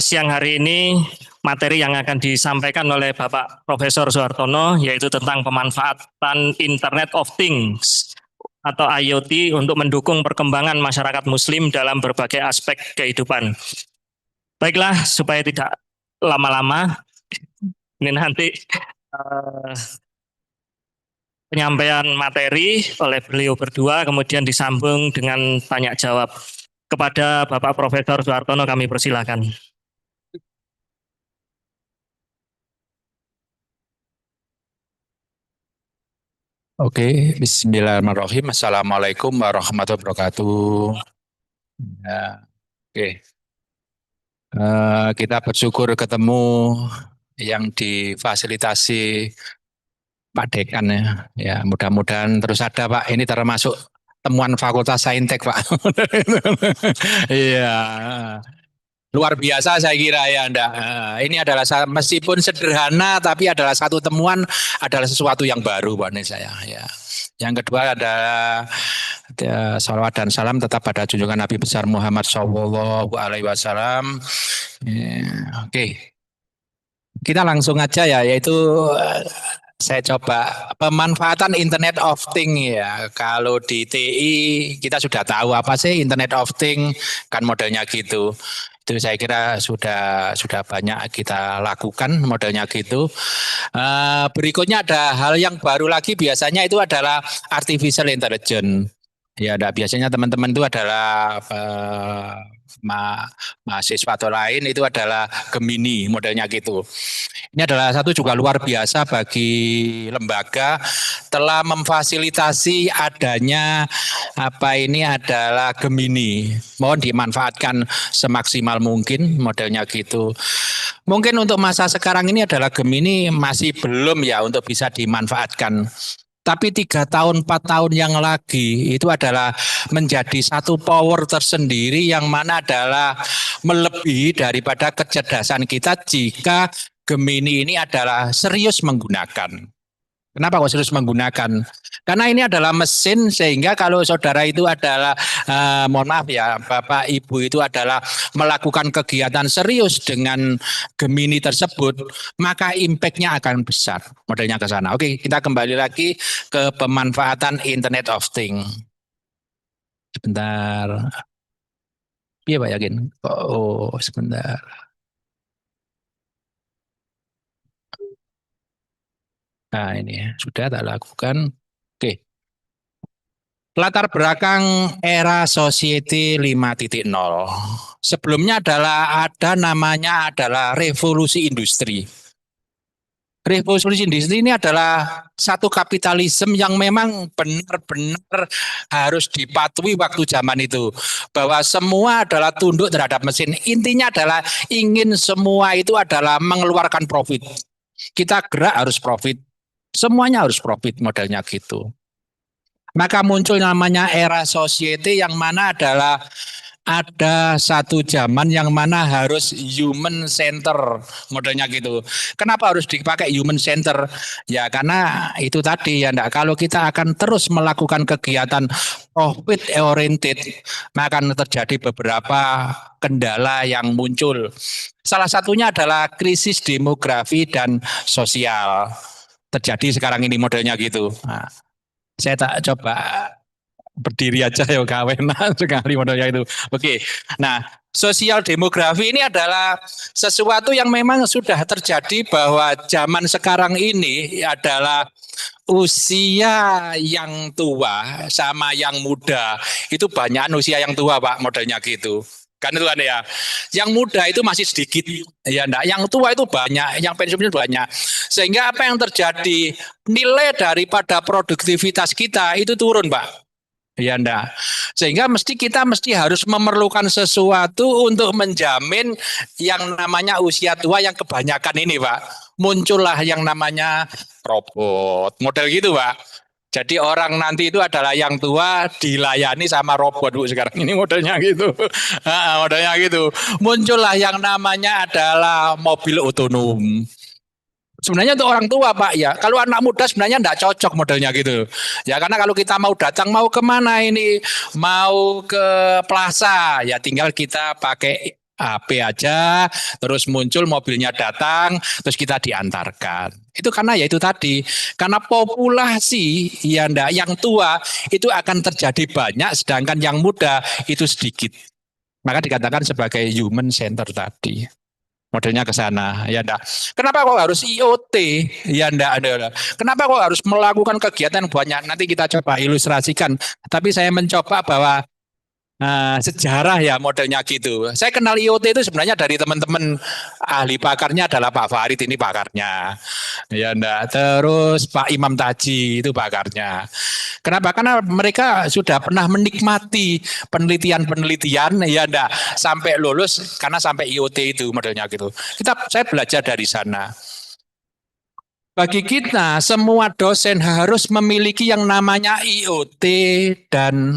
Siang hari ini materi yang akan disampaikan oleh Bapak Profesor Soehartono yaitu tentang pemanfaatan Internet of Things atau IoT untuk mendukung perkembangan masyarakat Muslim dalam berbagai aspek kehidupan. Baiklah, supaya tidak lama-lama, ini nanti penyampaian materi oleh beliau berdua, kemudian disambung dengan tanya jawab. Kepada Bapak Profesor Soehartono kami persilakan. Oke, Bismillahirrahmanirrahim. Assalamualaikum warahmatullahi wabarakatuh. Ya, oke. Kita bersyukur ketemu yang difasilitasi Pak Dekan ya. Ya, mudah-mudahan terus ada Pak. Ini termasuk temuan Fakultas Saintek Pak. Iya. Luar biasa saya kira ya Anda. Ini adalah meskipun sederhana tapi adalah satu temuan, adalah sesuatu yang baru buat saya ya. Yang kedua adalah salawat dan salam tetap pada junjungan Nabi besar Muhammad Shallallahu Alaihi Wasallam. Oke, kita langsung aja ya, yaitu saya coba pemanfaatan Internet of Things ya. Kalau di TI kita sudah tahu apa sih Internet of Things, kan modelnya gitu. Itu saya kira sudah banyak kita lakukan modelnya gitu. Berikutnya ada hal yang baru lagi, biasanya itu adalah artificial intelligence. Ya, biasanya teman-teman itu adalah mahasiswa atau lain itu adalah Gemini modelnya gitu. Ini adalah satu juga luar biasa bagi lembaga, telah memfasilitasi adanya ini adalah Gemini. Mohon dimanfaatkan semaksimal mungkin modelnya gitu. Mungkin untuk masa sekarang ini adalah Gemini masih belum ya untuk bisa dimanfaatkan. Tapi 3 tahun, 4 tahun yang lagi itu adalah menjadi satu power tersendiri yang mana adalah melebihi daripada kecerdasan kita jika Gemini ini adalah serius menggunakan. Kenapa kok serius menggunakan? Karena ini adalah mesin, sehingga kalau saudara itu adalah, mohon maaf ya, Bapak Ibu itu adalah melakukan kegiatan serius dengan Gemini tersebut, maka impact-nya akan besar. Modelnya ke sana. Oke, kita kembali lagi ke pemanfaatan Internet of Things. Sebentar. Iya Pak yakin? Oh, sebentar. Nah ini sudah tak lakukan. Oke. Latar belakang era Society 5.0. Sebelumnya ada namanya revolusi industri. Revolusi industri ini adalah satu kapitalisme yang memang benar-benar harus dipatuhi waktu zaman itu. Bahwa semua adalah tunduk terhadap mesin. Intinya adalah ingin semua itu adalah mengeluarkan profit. Kita gerak harus profit. Semuanya harus profit modelnya gitu. Maka muncul namanya era society yang mana adalah ada satu zaman yang mana harus human center modelnya gitu. Kenapa harus dipakai human center? Ya karena itu tadi ya enggak, kalau kita akan terus melakukan kegiatan profit oriented, maka akan terjadi beberapa kendala yang muncul. Salah satunya adalah krisis demografi dan sosial. Terjadi sekarang ini modelnya gitu. Nah, saya tak coba berdiri aja ya kawenan sekali modelnya itu. Oke. Nah, sosial demografi ini adalah sesuatu yang memang sudah terjadi bahwa zaman sekarang ini adalah usia yang tua sama yang muda. Itu banyak usia yang tua Pak modelnya gitu. Kan itu kan ya. Yang muda itu masih sedikit, ya enggak. Yang tua itu banyak, yang pensiun banyak. Sehingga apa yang terjadi? Nilai daripada produktivitas kita itu turun, Pak. Ya enggak. Sehingga kita harus memerlukan sesuatu untuk menjamin yang namanya usia tua yang kebanyakan ini, Pak. Muncullah yang namanya robot. Model gitu, Pak. Jadi orang nanti itu adalah yang tua dilayani sama robot Bu sekarang ini modelnya gitu. Modelnya gitu. Muncullah yang namanya adalah mobil otonom. Sebenarnya untuk orang tua Pak ya. Kalau anak muda sebenarnya enggak cocok modelnya gitu. Ya karena kalau kita mau datang mau kemana ini, mau ke plaza ya tinggal kita pakai HP aja, terus muncul mobilnya datang, terus kita diantarkan. Itu karena ya itu tadi, karena populasi ya enggak, yang tua itu akan terjadi banyak, sedangkan yang muda itu sedikit. Maka dikatakan sebagai human center tadi. Modelnya ke sana, ya enggak. Kenapa kok harus IoT? Ya enggak. Kenapa kok harus melakukan kegiatan banyak? Nanti kita coba ilustrasikan. Tapi saya mencoba bahwa sejarah ya modelnya gitu. Saya kenal IoT itu sebenarnya dari teman-teman ahli pakarnya adalah Pak Farid, ini pakarnya. Ya enggak. Terus Pak Imam Taji itu pakarnya. Kenapa? Karena mereka sudah pernah menikmati penelitian-penelitian ya enggak sampai lulus karena sampai IoT itu modelnya gitu. Saya belajar dari sana. Bagi kita semua dosen harus memiliki yang namanya IoT dan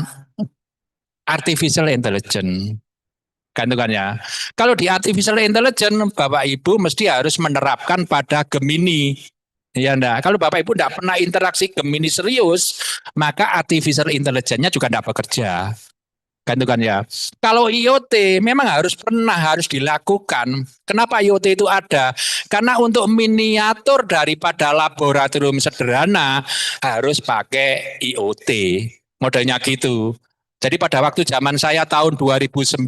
artificial intelligence. Kan itu kan ya. Kalau di artificial intelligence, Bapak Ibu mesti harus menerapkan pada Gemini. Ya enggak. Kalau Bapak Ibu tidak pernah interaksi Gemini serius, maka artificial intelligence-nya juga tidak bekerja. Kan itu kan ya. Kalau IoT memang harus dilakukan. Kenapa IoT itu ada? Karena untuk miniatur daripada laboratorium sederhana harus pakai IoT. Modelnya gitu. Jadi pada waktu zaman saya tahun 2009,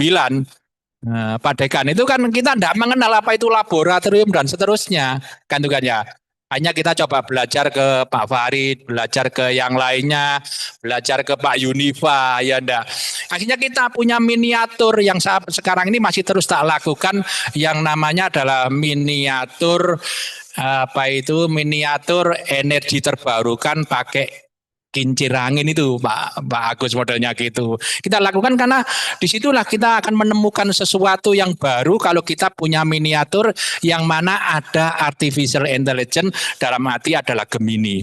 Pak Dekan itu kan kita tidak mengenal apa itu laboratorium dan seterusnya. Kan itu kan ya. Hanya kita coba belajar ke Pak Farid, belajar ke yang lainnya, belajar ke Pak Yunifa, ya enggak. Akhirnya kita punya miniatur yang sekarang ini masih terus tak lakukan, yang namanya adalah miniatur miniatur energi terbarukan pakai kincir angin itu Pak Agus modelnya gitu. Kita lakukan karena disitulah kita akan menemukan sesuatu yang baru kalau kita punya miniatur yang mana ada artificial intelligence, dalam arti adalah Gemini.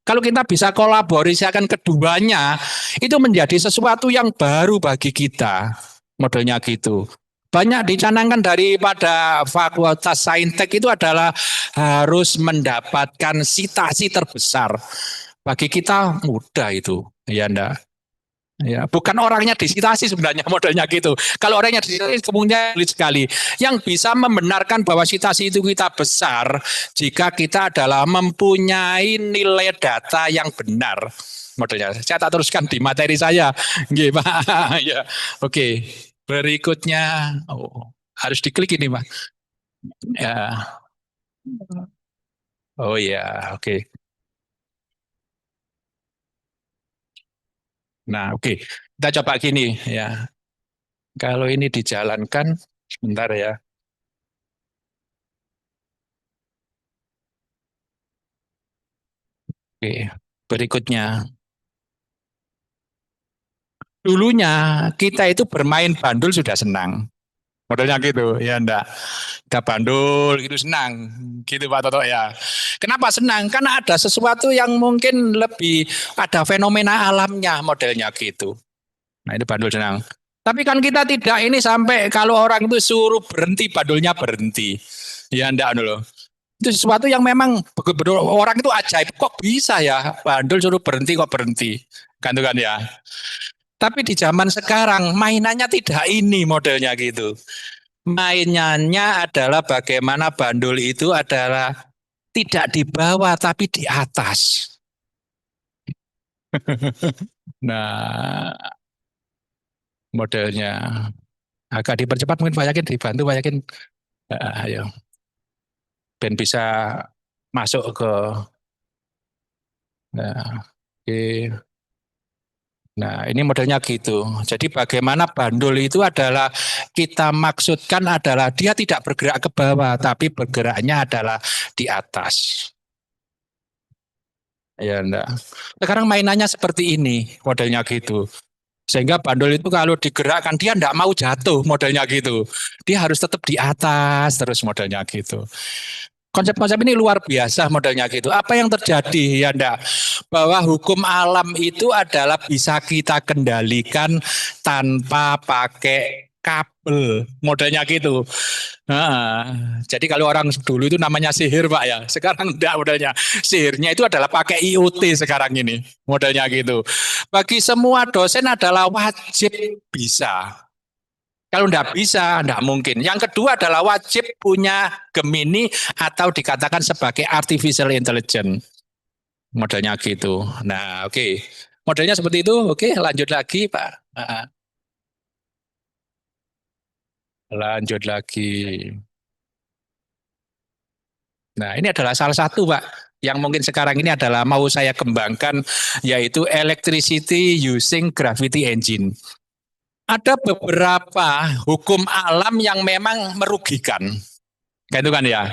Kalau kita bisa kolaborasikan keduanya, itu menjadi sesuatu yang baru bagi kita, modelnya gitu. Banyak dicanangkan daripada Fakultas Saintek itu adalah harus mendapatkan citasi terbesar. Bagi kita mudah itu, ya enggak. Ya, bukan orangnya disitasi sebenarnya modelnya gitu. Kalau orangnya disitasi kemungkinan sulit sekali. Yang bisa membenarkan bahwa citasi itu kita besar jika kita adalah mempunyai nilai data yang benar. Modelnya. Saya tak teruskan di materi saya. Nggih, Pak. Ya. Oke. Berikutnya harus diklik ini, Pak. Ya. Oh ya, oke. Nah, oke. Kita coba gini ya. Kalau ini dijalankan, sebentar ya. Oke, berikutnya. Dulunya kita itu bermain bandul sudah senang. Modelnya gitu, ya enggak. Kita bandul gitu senang. Gitu Pak Toto ya. Kenapa senang? Karena ada sesuatu yang mungkin lebih ada fenomena alamnya modelnya gitu. Nah, itu bandul senang. Tapi kan kita tidak ini sampai kalau orang itu suruh berhenti, bandulnya berhenti. Ya enggak dulu. Itu sesuatu yang memang orang itu ajaib. Kok bisa ya bandul suruh berhenti kok berhenti. Kan itu kan ya. Tapi di zaman sekarang mainannya tidak ini modelnya gitu. Mainannya adalah bagaimana bandul itu adalah tidak di bawah tapi di atas. Nah, modelnya agak dipercepat mungkin Pak Yakin, dibantu Pak Yakin. Ayo. Ben bisa masuk ke oke. Nah, ini modelnya gitu. Jadi bagaimana bandul itu adalah kita maksudkan adalah dia tidak bergerak ke bawah, tapi bergeraknya adalah di atas. Ya enggak. Sekarang mainannya seperti ini, modelnya gitu. Sehingga bandul itu kalau digerakkan dia enggak mau jatuh, modelnya gitu. Dia harus tetap di atas terus modelnya gitu. Konsep-konsep ini luar biasa modelnya gitu. Apa yang terjadi ya enggak? Bahwa hukum alam itu adalah bisa kita kendalikan tanpa pakai kabel modelnya gitu. Nah, jadi kalau orang dulu itu namanya sihir Pak ya. Sekarang enggak modelnya. Sihirnya itu adalah pakai IoT sekarang ini modelnya gitu. Bagi semua dosen adalah wajib bisa. Kalau enggak bisa, enggak mungkin. Yang kedua adalah wajib punya Gemini atau dikatakan sebagai artificial intelligence. Modelnya gitu. Nah, oke. Modelnya seperti itu. Oke, lanjut lagi, Pak. Lanjut lagi. Nah, ini adalah salah satu, Pak, yang mungkin sekarang ini adalah mau saya kembangkan, yaitu electricity using gravity engine. ada beberapa hukum alam yang memang merugikan. Gitu kan ya.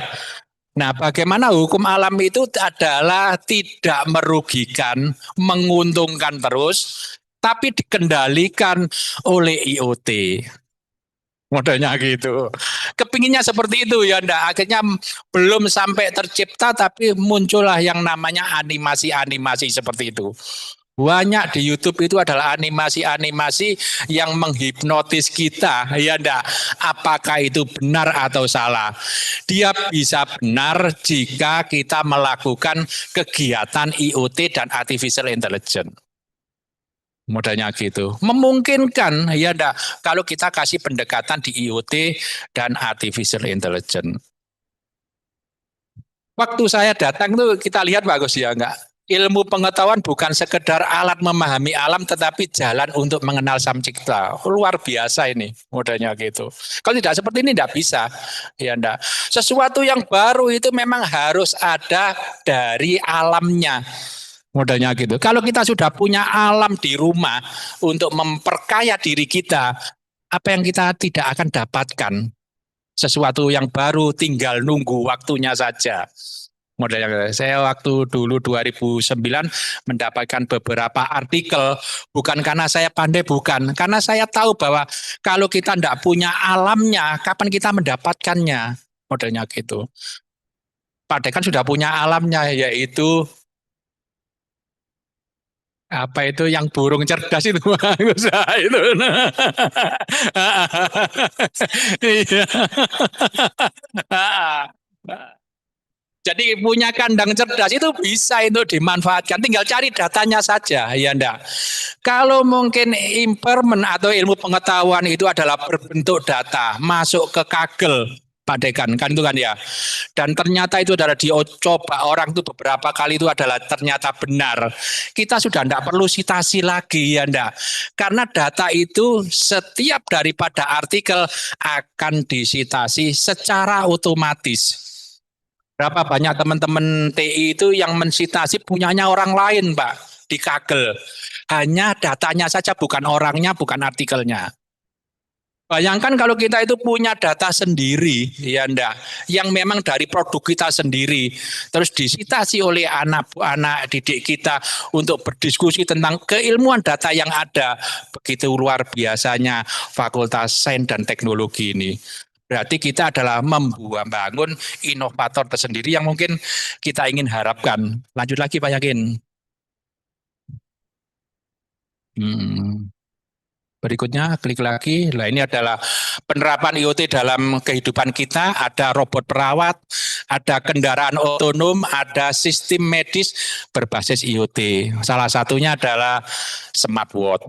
Nah, bagaimana hukum alam itu adalah tidak merugikan, menguntungkan terus, tapi dikendalikan oleh IoT. Modelnya gitu. Kepinginnya seperti itu ya ndak. Akhirnya belum sampai tercipta tapi muncullah yang namanya animasi-animasi seperti itu. Banyak di YouTube itu adalah animasi-animasi yang menghipnotis kita, ya ndak. Apakah itu benar atau salah? Dia bisa benar jika kita melakukan kegiatan IoT dan artificial intelligence. Modelnya gitu. Memungkinkan ya enggak kalau kita kasih pendekatan di IoT dan artificial intelligence. Waktu saya datang tuh kita lihat bagus ya enggak. Ilmu pengetahuan bukan sekedar alat memahami alam tetapi jalan untuk mengenal Sang Cipta. Luar biasa ini modelnya gitu. Kalau tidak seperti ini enggak bisa. Ya enggak. Sesuatu yang baru itu memang harus ada dari alamnya. Modalnya gitu. Kalau kita sudah punya alam di rumah untuk memperkaya diri kita, apa yang kita tidak akan dapatkan? Sesuatu yang baru tinggal nunggu waktunya saja. Modelnya gitu. Saya waktu dulu 2009 mendapatkan beberapa artikel, bukan karena saya pandai, bukan. Karena saya tahu bahwa kalau kita tidak punya alamnya, kapan kita mendapatkannya? Modelnya gitu. Padahal kan sudah punya alamnya, yaitu apa itu yang burung cerdas itu bagus itu. Iya. Jadi punya kandang cerdas itu bisa itu dimanfaatkan, tinggal cari datanya saja, ya enggak. Kalau mungkin impairment atau ilmu pengetahuan itu adalah berbentuk data masuk ke Kaggle, Pak Dekan, kan itu kan ya. Dan ternyata itu adalah dicoba orang itu beberapa kali itu adalah ternyata benar. Kita sudah tidak perlu citasi lagi ya enggak. Karena data itu setiap daripada artikel akan disitasi secara otomatis. Berapa banyak teman-teman TI itu yang mensitasi punyanya orang lain, Pak, di Kaggle. Hanya datanya saja, bukan orangnya, bukan artikelnya. Bayangkan kalau kita itu punya data sendiri, ya enggak, yang memang dari produk kita sendiri, terus disitasi oleh anak-anak didik kita untuk berdiskusi tentang keilmuan data yang ada. Begitu luar biasanya Fakultas Sains dan Teknologi ini. Berarti kita adalah membangun inovator tersendiri yang mungkin kita ingin harapkan. Lanjut lagi Pak Yakin. Berikutnya klik lagi. Nah, ini adalah penerapan IoT dalam kehidupan kita. Ada robot perawat, ada kendaraan otonom, ada sistem medis berbasis IoT. Salah satunya adalah smartwatch.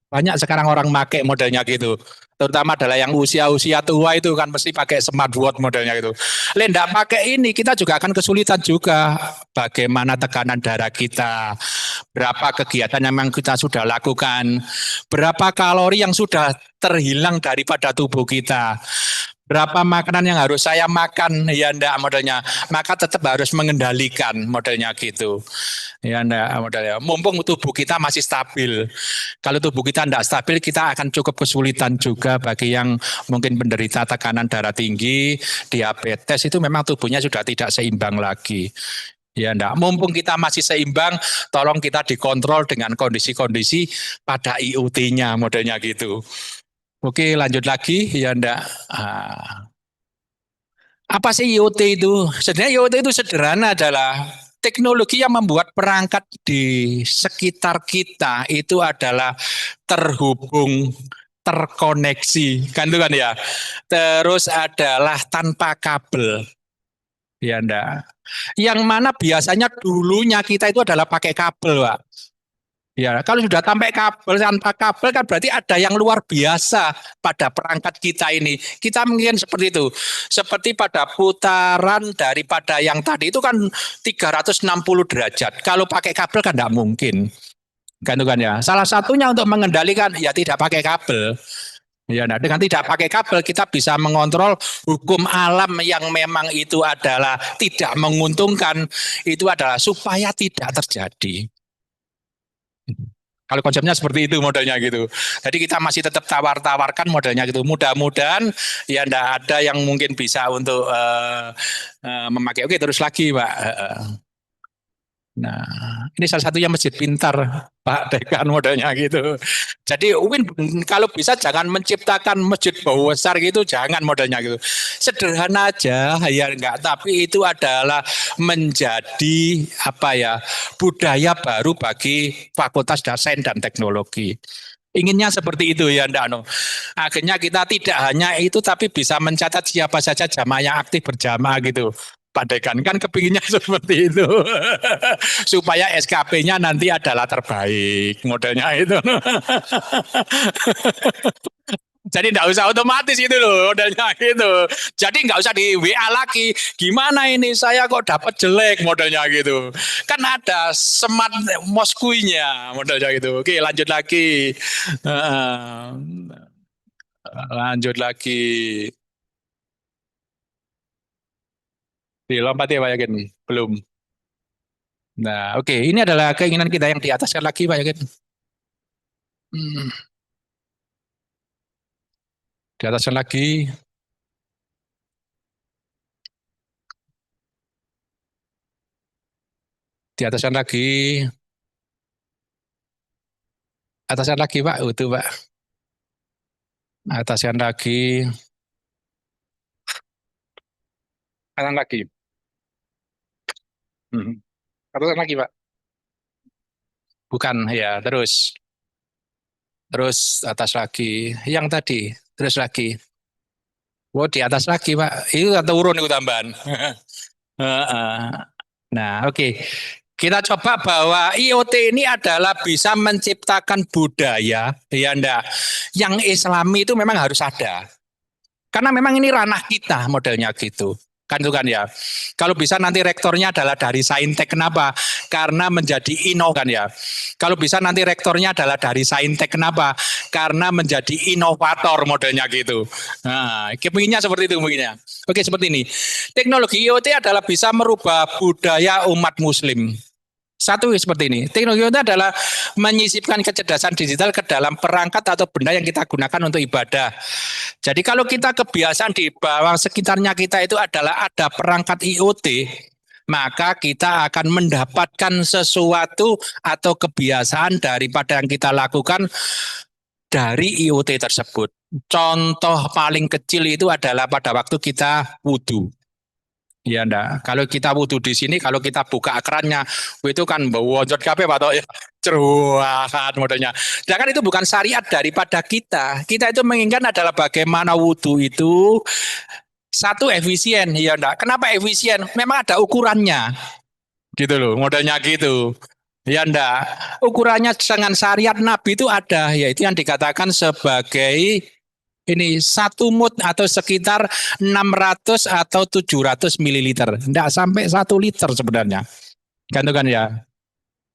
Banyak sekarang orang pakai modelnya gitu. Terutama adalah yang usia-usia tua itu kan mesti pakai smartwatch modelnya gitu. Tidak pakai ini kita juga akan kesulitan juga. Bagaimana tekanan darah kita, berapa kegiatan yang memang kita sudah lakukan, berapa kalori yang sudah terhilang daripada tubuh kita. Berapa makanan yang harus saya makan, ya enggak modelnya. Maka tetap harus mengendalikan modelnya gitu. Ya enggak modelnya. Mumpung tubuh kita masih stabil. Kalau tubuh kita enggak stabil, kita akan cukup kesulitan juga bagi yang mungkin penderita tekanan darah tinggi, diabetes, itu memang tubuhnya sudah tidak seimbang lagi. Ya enggak, mumpung kita masih seimbang, tolong kita dikontrol dengan kondisi-kondisi pada IoT-nya modelnya gitu. Oke, lanjut lagi ya enggak. Apa sih IoT itu? Sebenarnya IoT itu sederhana adalah teknologi yang membuat perangkat di sekitar kita itu adalah terhubung, terkoneksi, kan itu kan ya. Terus adalah tanpa kabel. Ya enggak. Yang mana biasanya dulunya kita itu adalah pakai kabel, Pak. Ya, kalau sudah sampai kabel, tanpa kabel kan berarti ada yang luar biasa pada perangkat kita ini. Kita mungkin seperti itu. Seperti pada putaran daripada yang tadi itu kan 360 derajat. Kalau pakai kabel kan tidak mungkin. Kan itu kan ya. Salah satunya untuk mengendalikan ya tidak pakai kabel. Ya, nah, dengan tidak pakai kabel kita bisa mengontrol hukum alam yang memang itu adalah tidak menguntungkan. Itu adalah supaya tidak terjadi. Kalau konsepnya seperti itu modelnya gitu. Jadi kita masih tetap tawar-tawarkan modelnya gitu. Mudah-mudahan ya enggak ada yang mungkin bisa untuk memakai. Oke, terus lagi Pak. Nah, ini salah satunya masjid pintar, Pak Dekan modelnya gitu. Jadi UIN kalau bisa jangan menciptakan masjid besar gitu, jangan modelnya gitu. Sederhana aja, ya enggak. Tapi itu adalah menjadi apa ya budaya baru bagi Fakultas Sains dan Teknologi. Inginnya seperti itu ya enggak no. Akhirnya kita tidak hanya itu tapi bisa mencatat siapa saja jamaah yang aktif berjamaah gitu. Pak Dekan kan kepinginnya seperti itu supaya SKP-nya nanti adalah terbaik modelnya itu. Jadi enggak usah otomatis itu loh modelnya gitu. Jadi enggak usah di WA lagi. Gimana ini saya kok dapat jelek modelnya gitu. Kan ada smart moskuinya modelnya gitu. Oke, lanjut lagi. Lanjut lagi. Dilompat ya Pak Yakin? Belum. Nah, oke. Ini adalah keinginan kita yang di ataskan lagi Pak Yakin. Di ataskan lagi. Di ataskan lagi. Ataskan lagi Pak. Itu Pak. Ataskan lagi. Ataskan lagi. Ataskan lagi Pak. Bukan ya, terus. Terus atas lagi. Yang tadi, terus lagi. Oh, di atas lagi, Pak. Itu turun itu tambahan. Nah, oke. Kita coba bahwa IoT ini adalah bisa menciptakan budaya, ya enggak. Yang Islami itu memang harus ada. Karena memang ini ranah kita modelnya gitu. Kan itu kan ya. Kalau bisa nanti rektornya adalah dari Saintek, kenapa? Karena menjadi kan ya. Kalau bisa nanti rektornya adalah dari Saintek, kenapa? Karena menjadi inovator modelnya gitu. Nah, kepinginnya seperti itu mungkinnya. Oke, seperti ini. Teknologi IoT adalah bisa merubah budaya umat muslim. Satu seperti ini, teknologi itu adalah menyisipkan kecerdasan digital ke dalam perangkat atau benda yang kita gunakan untuk ibadah. Jadi kalau kita kebiasaan di bawah sekitarnya kita itu adalah ada perangkat IoT, maka kita akan mendapatkan sesuatu atau kebiasaan daripada yang kita lakukan dari IoT tersebut. Contoh paling kecil itu adalah pada waktu kita wudhu. Ya enggak, kalau kita wudhu di sini, kalau kita buka kerannya, itu kan bawonjot kabeh Pak Tok ya. Ceruahan modelnya. Sedangkan itu bukan syariat daripada kita. Kita itu menginginkan adalah bagaimana wudhu itu satu efisien, ya enggak. Kenapa efisien? Memang ada ukurannya. Gitu loh, modelnya gitu. Ya enggak. Ukurannya dengan syariat Nabi itu ada, yaitu yang dikatakan sebagai ini 1 mud atau sekitar 600 atau 700 mililiter. Tidak sampai 1 liter sebenarnya. Kan itu kan ya.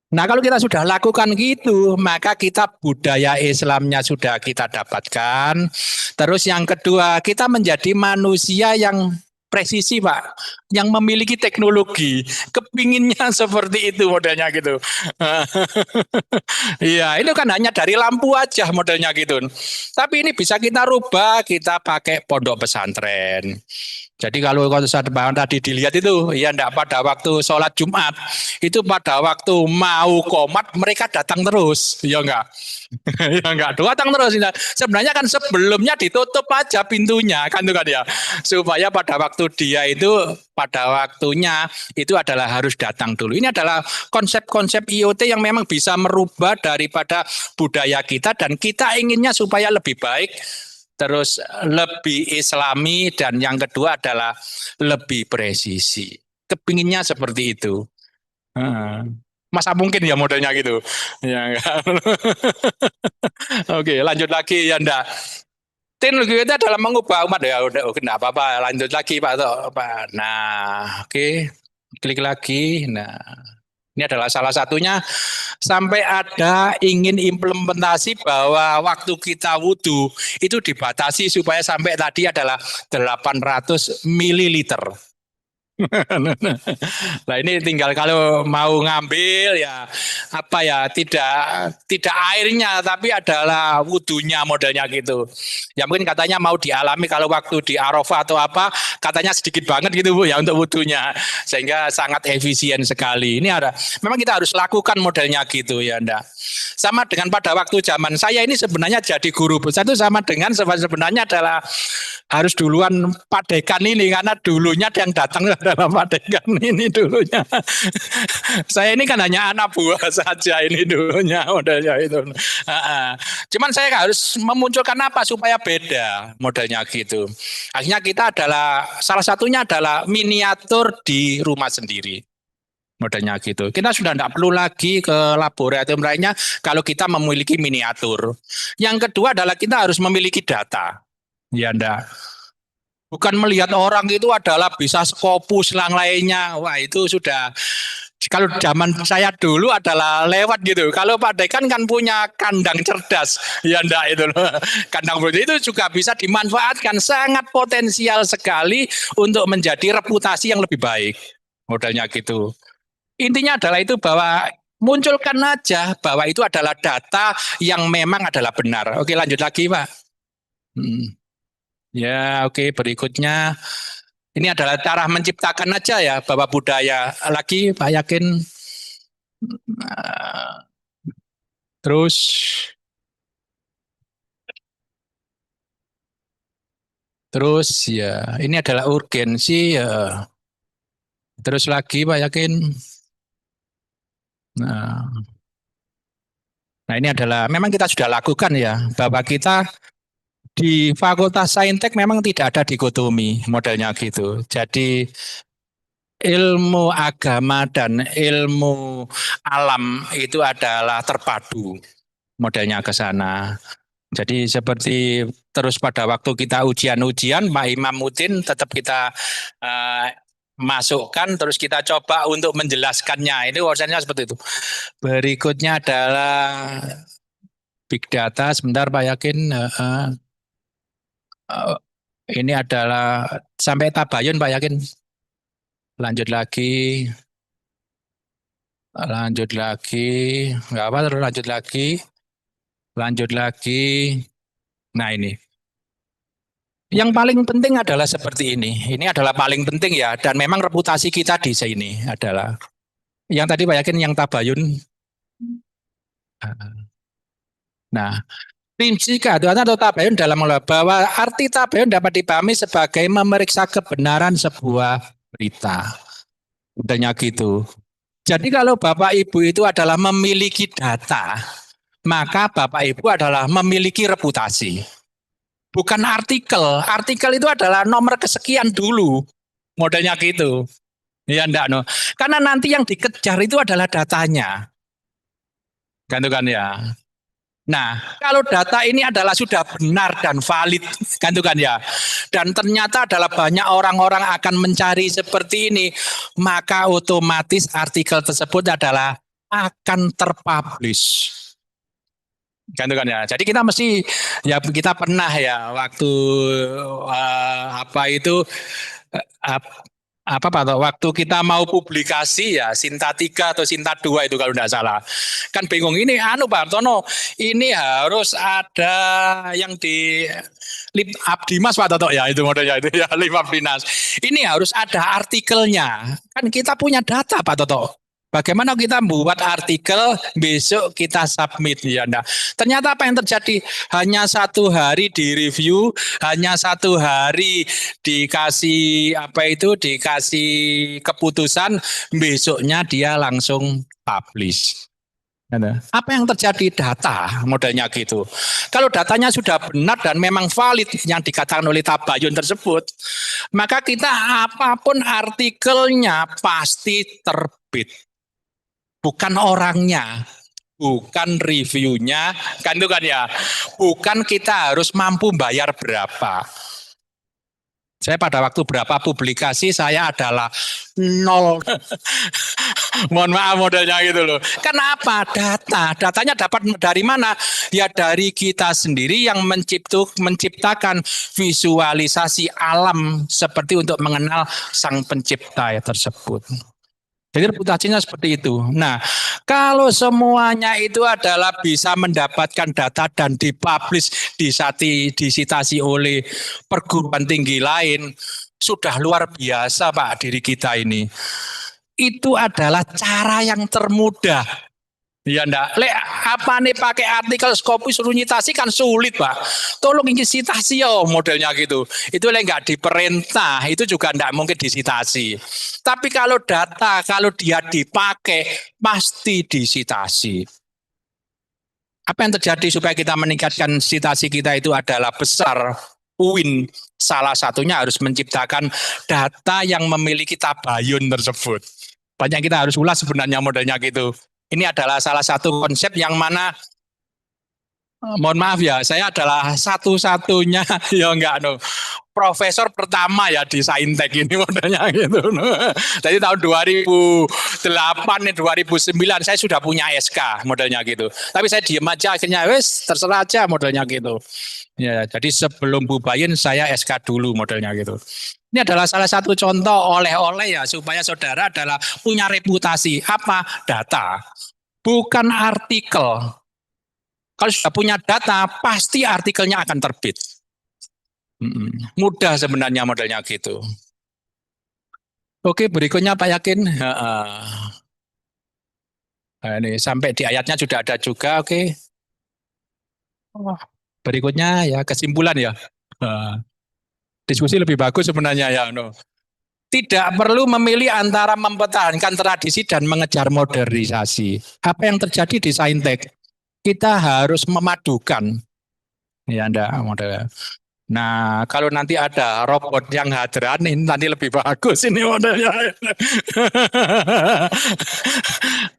Nah kalau kita sudah lakukan gitu, maka kita budaya Islamnya sudah kita dapatkan. Terus yang kedua, kita menjadi manusia yang presisi Pak, yang memiliki teknologi, kepinginnya seperti itu modelnya gitu. Iya, itu kan hanya dari lampu aja modelnya gitu. Tapi ini bisa kita rubah, kita pakai pondok pesantren. Jadi kalau tadi dilihat itu, ya enggak pada waktu sholat Jumat, itu pada waktu mau qomat mereka datang terus, ya enggak? Ya enggak, datang terus. Sebenarnya kan sebelumnya ditutup aja pintunya, kan itu kan ya, supaya pada waktu dia itu pada waktunya itu adalah harus datang dulu. Ini adalah konsep-konsep IoT yang memang bisa merubah daripada budaya kita dan kita inginnya supaya lebih baik. Terus lebih Islami dan yang kedua adalah lebih presisi. Kepinginnya seperti itu. Masa mungkin ya modelnya gitu? Ya enggak. Oke, lanjut lagi ya enggak. Teknologi itu adalah mengubah umat ya udah enggak apa-apa, lanjut lagi Pak. Nah, oke. Klik lagi. Nah, ini adalah salah satunya sampai ada ingin implementasi bahwa waktu kita wudhu itu dibatasi supaya sampai tadi adalah 800 mililiter. Nah ini tinggal kalau mau ngambil ya apa ya tidak airnya tapi adalah wudunya modelnya gitu. Ya mungkin katanya mau dialami kalau waktu di Arafah atau apa katanya sedikit banget gitu Bu ya untuk wudunya sehingga sangat efisien sekali. Ini ada memang kita harus lakukan modelnya gitu ya ndak. Sama dengan pada waktu zaman saya ini sebenarnya jadi guru besar itu sama dengan sebenarnya adalah harus duluan Pak Dekan ini karena dulunya yang datang adalah Pak Dekan ini dulunya. Saya ini kan hanya anak buah saja ini dulunya modelnya itu. Cuman saya harus memunculkan apa supaya beda modelnya gitu. Akhirnya kita adalah salah satunya adalah miniatur di rumah sendiri. Modelnya gitu. Kita sudah tidak perlu lagi ke laboratorium lainnya kalau kita memiliki miniatur. Yang kedua adalah kita harus memiliki data. Ya enggak. Bukan melihat orang itu adalah bisa Scopus lang lainnya. Wah itu sudah kalau zaman saya dulu adalah lewat gitu. Kalau Pak Dekan kan punya kandang cerdas. Ya enggak itu loh. Kandang itu juga bisa dimanfaatkan. Sangat potensial sekali untuk menjadi reputasi yang lebih baik. Modelnya gitu. Intinya adalah itu bahwa munculkan aja bahwa itu adalah data yang memang adalah benar. Oke lanjut lagi Pak. Ya, oke. Berikutnya ini adalah cara menciptakan aja ya bahwa budaya. Lagi Pak Yakin. Terus ya ini adalah urgensi ya. Terus lagi Pak Yakin. Nah ini adalah memang kita sudah lakukan ya bahwa kita di Fakultas Saintek memang tidak ada dikotomi modelnya gitu. Jadi ilmu agama dan ilmu alam itu adalah terpadu modelnya ke sana. Jadi seperti terus pada waktu kita ujian-ujian Pak Imam Udin tetap kita masukkan terus kita coba untuk menjelaskannya. Ini urusannya seperti itu. Berikutnya adalah big data. Sebentar Pak Yakin. Ini adalah sampai tabayun Pak Yakin. Lanjut lagi. Enggak apa terus lanjut lagi. Nah ini. Yang paling penting adalah seperti ini. Ini adalah paling penting ya dan memang reputasi kita di sini adalah yang tadi Pak Yakin yang tabayun. Nah, prinsip keadilan atau tabayun dalam bahwa arti tabayun dapat dipahami sebagai memeriksa kebenaran sebuah berita. Udahnya gitu. Jadi kalau Bapak Ibu itu adalah memiliki data, maka Bapak Ibu adalah memiliki reputasi. Bukan artikel. Artikel itu adalah nomor kesekian dulu. Modelnya gitu. Ya enggak no. Karena nanti yang dikejar itu adalah datanya. Kan ya. Nah, kalau data ini adalah sudah benar dan valid, kan ya. Dan ternyata adalah banyak orang-orang akan mencari seperti ini, maka otomatis artikel tersebut adalah akan terpublish. Kan ya. Jadi kita mesti ya kita pernah ya waktu waktu kita mau publikasi ya Sinta 3 atau Sinta 2 itu kalau tidak salah. Kan bingung ini Pak Hartono, ini harus ada yang di Lip Abdimas Pak Toto ya itu modelnya itu ya Lip Abdinas. Ini harus ada artikelnya. Kan kita punya data Pak Toto. Bagaimana kita membuat artikel besok kita submit ya enggak. Ternyata apa yang terjadi? Hanya 1 hari di review, hanya 1 hari dikasih dikasih keputusan, besoknya dia langsung publish. Apa yang terjadi? Data modelnya gitu. Kalau datanya sudah benar dan memang valid yang dikatakan oleh tabayun tersebut, maka kita apapun artikelnya pasti terbit. Bukan orangnya, bukan reviewnya, kan itu kan ya. Bukan kita harus mampu bayar berapa. Saya pada waktu berapa publikasi saya adalah nol. Mohon maaf modelnya gitu loh. Kenapa? Datanya dapat dari mana? Ya dari kita sendiri yang menciptakan visualisasi alam seperti untuk mengenal sang pencipta ya tersebut. Jadi reputasinya seperti itu. Nah, kalau semuanya itu adalah bisa mendapatkan data dan dipublish, disitasi oleh perguruan tinggi lain, sudah luar biasa Pak diri kita ini. Itu adalah cara yang termudah. Ya enggak, apa nih pakai artikel Scopus suruh nyitasi kan sulit Pak. Tolong ingin citasi yo modelnya gitu. Itu enggak diperintah, itu juga enggak mungkin disitasi. Tapi kalau data, kalau dia dipakai pasti disitasi. Apa yang terjadi supaya kita meningkatkan citasi kita itu adalah besar. UIN salah satunya harus menciptakan data yang memiliki tabayun tersebut. Banyak kita harus ulas sebenarnya modelnya gitu. Ini adalah salah satu konsep yang mana, mohon maaf ya, saya adalah satu-satunya, ya enggak, no, profesor pertama ya di Saintek ini modelnya gitu. No. Jadi tahun 2008, 2009 saya sudah punya SK modelnya gitu. Tapi saya diem aja akhirnya, wes terserah aja modelnya gitu. Ya, jadi sebelum bubayin saya SK dulu modelnya gitu. Ini adalah salah satu contoh oleh-oleh ya supaya saudara adalah punya reputasi apa? Data, bukan artikel. Kalau sudah punya data, pasti artikelnya akan terbit. Mudah sebenarnya modelnya gitu. Oke, berikutnya Pak Yakin. Nah, ini sampai di ayatnya sudah ada juga. Oke. Berikutnya ya kesimpulan ya. Diskusi lebih bagus sebenarnya ya. No. Tidak perlu memilih antara mempertahankan tradisi dan mengejar modernisasi. Apa yang terjadi di Saintek? Kita harus memadukan. Ya enggak modelnya. Nah, kalau nanti ada robot yang hadran ini nanti lebih bagus ini modelnya.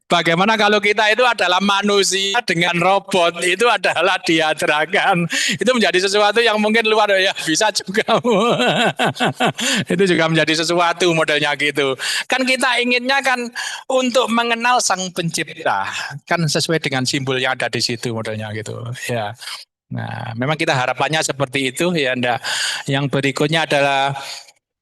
Bagaimana kalau kita itu adalah manusia dengan robot, itu adalah dihadrakan. Itu menjadi sesuatu yang mungkin luar ya bisa juga. Itu juga menjadi sesuatu modelnya gitu. Kan kita inginnya kan untuk mengenal sang pencipta. Kan sesuai dengan simbol yang ada di situ modelnya gitu. Ya. Nah, memang kita harapannya seperti itu ya enggak. Yang berikutnya adalah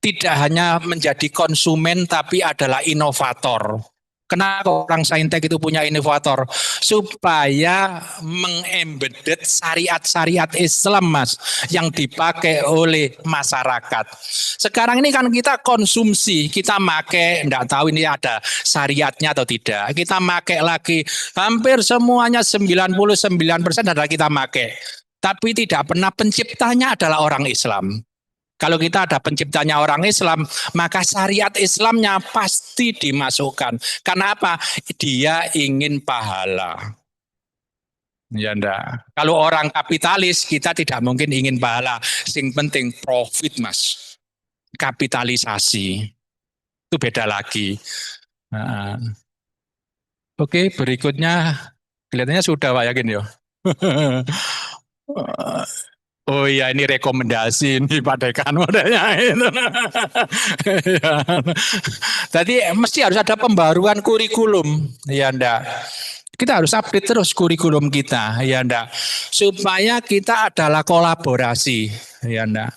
tidak hanya menjadi konsumen tapi adalah inovator. Kenapa orang Saintek itu punya inovator? Supaya mengembedded syariat-syariat Islam Mas yang dipakai oleh masyarakat. Sekarang ini kan kita konsumsi, kita make, enggak tahu ini ada syariatnya atau tidak. Kita make lagi, hampir semuanya 99% adalah kita make. Tapi tidak pernah penciptanya adalah orang Islam. Kalau kita ada penciptanya orang Islam, maka syariat Islamnya pasti dimasukkan. Karena apa? Dia ingin pahala. Ya enggak. Kalau orang kapitalis, kita tidak mungkin ingin pahala. Yang penting profit Mas. Kapitalisasi. Itu beda lagi. Nah. Oke, berikutnya. Kelihatannya sudah Pak Yakin ya. Oh iya ini rekomendasi ini Pak Dekan modelnya itu. Tadi mesti harus ada pembaruan kurikulum, ya enggak. Kita harus update terus kurikulum kita, ya enggak. Supaya kita adalah kolaborasi, ya enggak.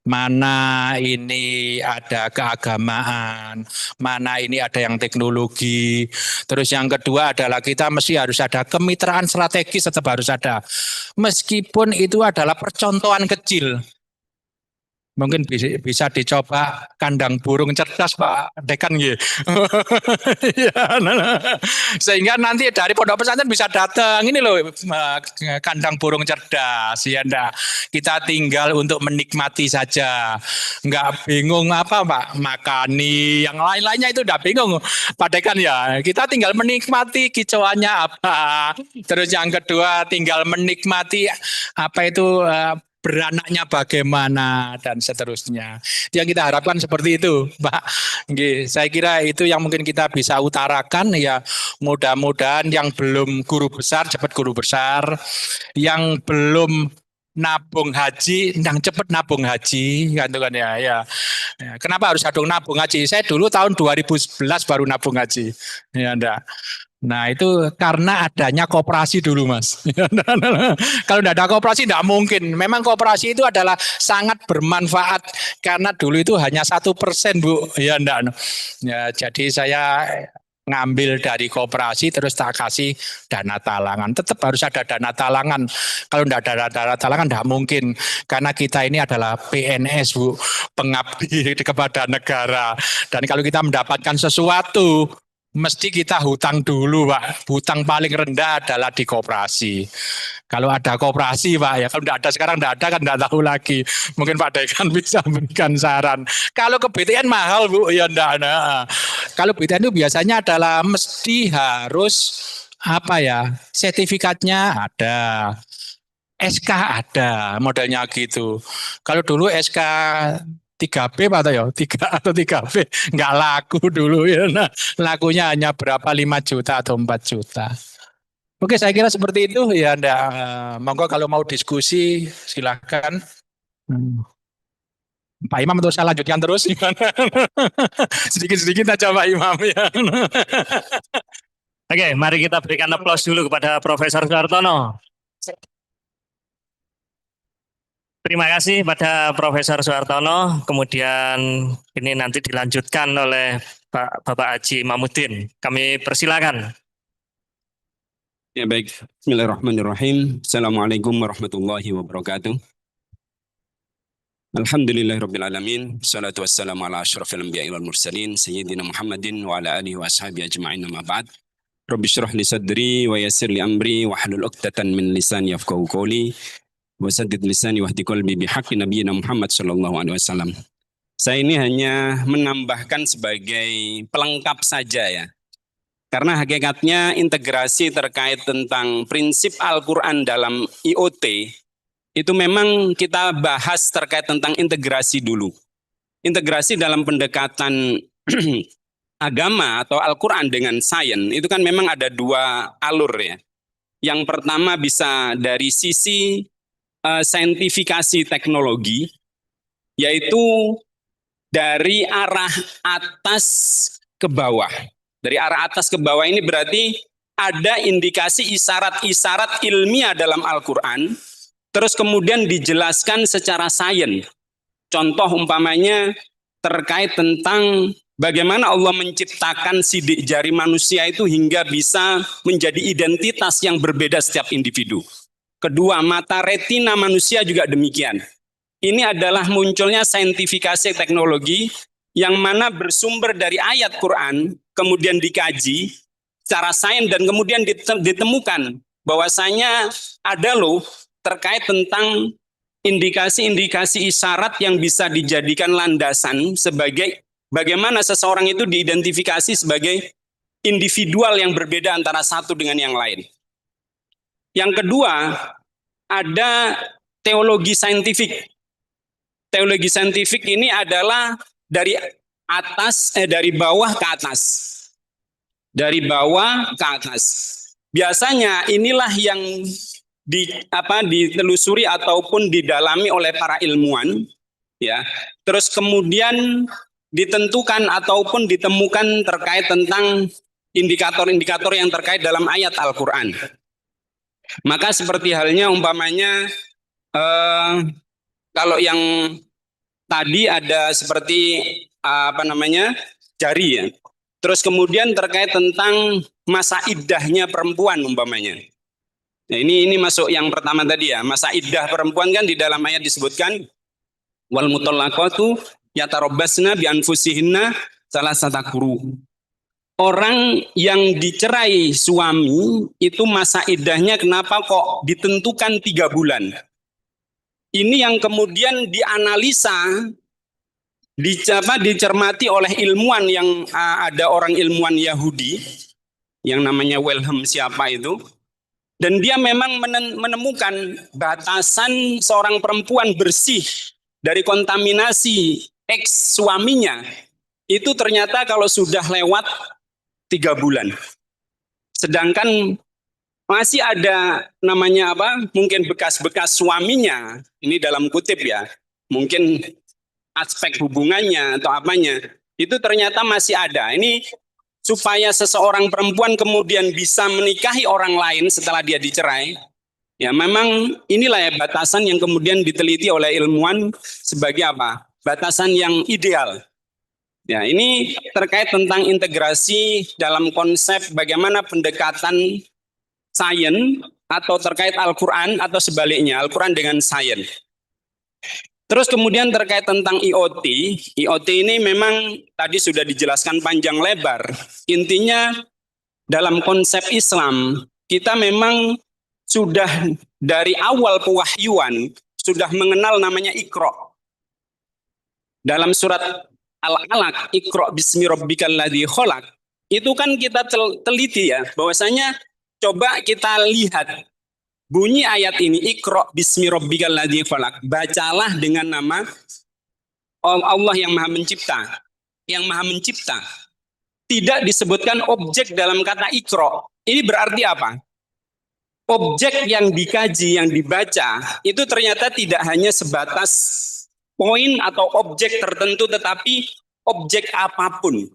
Mana ini ada keagamaan, mana ini ada yang teknologi. Terus yang kedua adalah kita mesti harus ada kemitraan strategis, tetap harus ada. Meskipun itu adalah percontohan kecil. Mungkin bisa dicoba kandang burung cerdas Pak Dekan ya. Sehingga nanti dari pondok pesantren bisa datang ini loh kandang burung cerdas ya enggak. Kita tinggal untuk menikmati saja. Enggak bingung apa Pak makani yang lain-lainnya itu udah bingung Pak Dekan ya. Kita tinggal menikmati kicauannya apa. Terus yang kedua tinggal menikmati apa itu beranaknya bagaimana dan seterusnya. Yang kita harapkan seperti itu, Pak. Saya kira itu yang mungkin kita bisa utarakan ya. Mudah-mudahan yang belum guru besar cepat guru besar, yang belum nabung haji, ndang cepet nabung haji, kan tuh kan ya. Ya. Kenapa harus nabung haji? Saya dulu tahun 2011 baru nabung haji. Ya, ndak. Nah itu karena adanya koperasi dulu Mas. Kalau tidak ada koperasi tidak mungkin. Memang koperasi itu adalah sangat bermanfaat karena dulu itu hanya 1% Bu. Ya enggak. Ya, jadi saya ngambil dari koperasi terus tak kasih dana talangan. Tetap harus ada dana talangan. Kalau tidak ada dana talangan tidak mungkin. Karena kita ini adalah PNS Bu, pengabdi kepada negara. Dan kalau kita mendapatkan sesuatu mesti kita hutang dulu Pak. Hutang paling rendah adalah di koperasi. Kalau ada koperasi Pak ya, kalau tidak ada sekarang tidak ada kan tidak tahu lagi. Mungkin Pak Dekan bisa berikan saran. Kalau ke BTN mahal Bu, ya enggak. Nah. Kalau BTN itu biasanya adalah mesti harus apa ya? Sertifikatnya ada. SK ada, modelnya gitu. Kalau dulu SK 3B atau ya 3 atau 3B nggak laku dulu ya. Nah, lakunya hanya berapa 5 juta atau 4 juta. Oke, saya kira seperti itu ya. Ndak, monggo kalau mau diskusi silakan. Pak Imam untuk saya lanjutkan terus gimana? Sedikit-sedikit aja Pak Imam ya. Oke, mari kita berikan aplaus dulu kepada Profesor Suhartono. Terima kasih pada Profesor Suhartono. Kemudian ini nanti dilanjutkan oleh Bapak Haji Imamuddin. Kami persilakan. Ya baik, Bismillahirrahmanirrahim. Assalamualaikum warahmatullahi wabarakatuh. Alhamdulillahirrabbilalamin. Salatu wassalamu ala ashrafil anbiya'i wal mursalin Sayyidina Muhammadin wa ala alihi wa ashabihi ajma'in amma ba'd. Rabbi syrah li sadri wa yassir li amri wa hlul 'uqdatan min lisani yafqahu qawli wa saddid lisani wahdi qalbi bihaqqi nabiyyina Muhammad sallallahu alaihi wasallam. Saya ini hanya menambahkan sebagai pelengkap saja ya. Karena hakikatnya integrasi terkait tentang prinsip Al-Qur'an dalam IoT itu memang kita bahas terkait tentang integrasi dulu. Integrasi dalam pendekatan agama atau Al-Quran dengan sains itu kan memang ada dua alur ya. Yang pertama bisa dari sisi saintifikasi teknologi, yaitu dari arah atas ke bawah. Dari arah atas ke bawah ini berarti ada indikasi isyarat-isyarat ilmiah dalam Al-Quran, terus kemudian dijelaskan secara sains. Contoh umpamanya terkait tentang bagaimana Allah menciptakan sidik jari manusia itu hingga bisa menjadi identitas yang berbeda setiap individu. Kedua, mata retina manusia juga demikian. Ini adalah munculnya saintifikasi teknologi yang mana bersumber dari ayat Quran, kemudian dikaji secara sains dan kemudian ditemukan bahwasanya ada loh terkait tentang indikasi-indikasi isyarat yang bisa dijadikan landasan sebagai bagaimana seseorang itu diidentifikasi sebagai individual yang berbeda antara satu dengan yang lain. Yang kedua, ada teologi saintifik. Teologi saintifik ini adalah dari dari bawah ke atas. Dari bawah ke atas. Biasanya inilah yang ditelusuri ataupun didalami oleh para ilmuwan, ya. Terus kemudian ditentukan ataupun ditemukan terkait tentang indikator-indikator yang terkait dalam ayat Al-Quran. Maka seperti halnya umpamanya kalau yang tadi ada seperti jari ya. Terus kemudian terkait tentang masa iddahnya perempuan umpamanya. Nah, ini masuk yang pertama tadi ya, masa iddah perempuan kan di dalam ayat disebutkan wal mutallaqatu yatarabbasna bi anfusihinna salasata quru. Orang yang dicerai suami itu masa iddahnya kenapa kok ditentukan 3 bulan? Ini yang kemudian dianalisa, dicermati oleh ilmuwan yang ada orang ilmuwan Yahudi yang namanya Wilhelm siapa itu. Dan dia memang menemukan batasan seorang perempuan bersih dari kontaminasi ex suaminya itu ternyata kalau sudah lewat 3 bulan. Sedangkan masih ada namanya apa? Mungkin bekas-bekas suaminya. Ini dalam kutip ya. Mungkin aspek hubungannya atau apanya. Itu ternyata masih ada. Ini supaya seseorang perempuan kemudian bisa menikahi orang lain setelah dia dicerai. Ya, memang inilah ya batasan yang kemudian diteliti oleh ilmuwan sebagai apa? Batasan yang ideal. Ya, ini terkait tentang integrasi dalam konsep bagaimana pendekatan sains atau terkait Al-Quran atau sebaliknya, Al-Quran dengan sains. Terus kemudian terkait tentang IoT. IoT ini memang tadi sudah dijelaskan panjang lebar. Intinya dalam konsep Islam, kita memang sudah dari awal pewahyuan sudah mengenal namanya Iqra. Dalam surat Al-Alaq, Iqra bismi rabbikal ladzi khalaq. Itu kan kita teliti ya, bahwasanya coba kita lihat bunyi ayat ini, Iqra bismi rabbikal ladzi khalaq. Bacalah dengan nama Allah yang Maha Mencipta. Yang Maha Mencipta. Tidak disebutkan objek dalam kata Iqra. Ini berarti apa? Objek yang dikaji, yang dibaca, itu ternyata tidak hanya sebatas poin atau objek tertentu, tetapi objek apapun.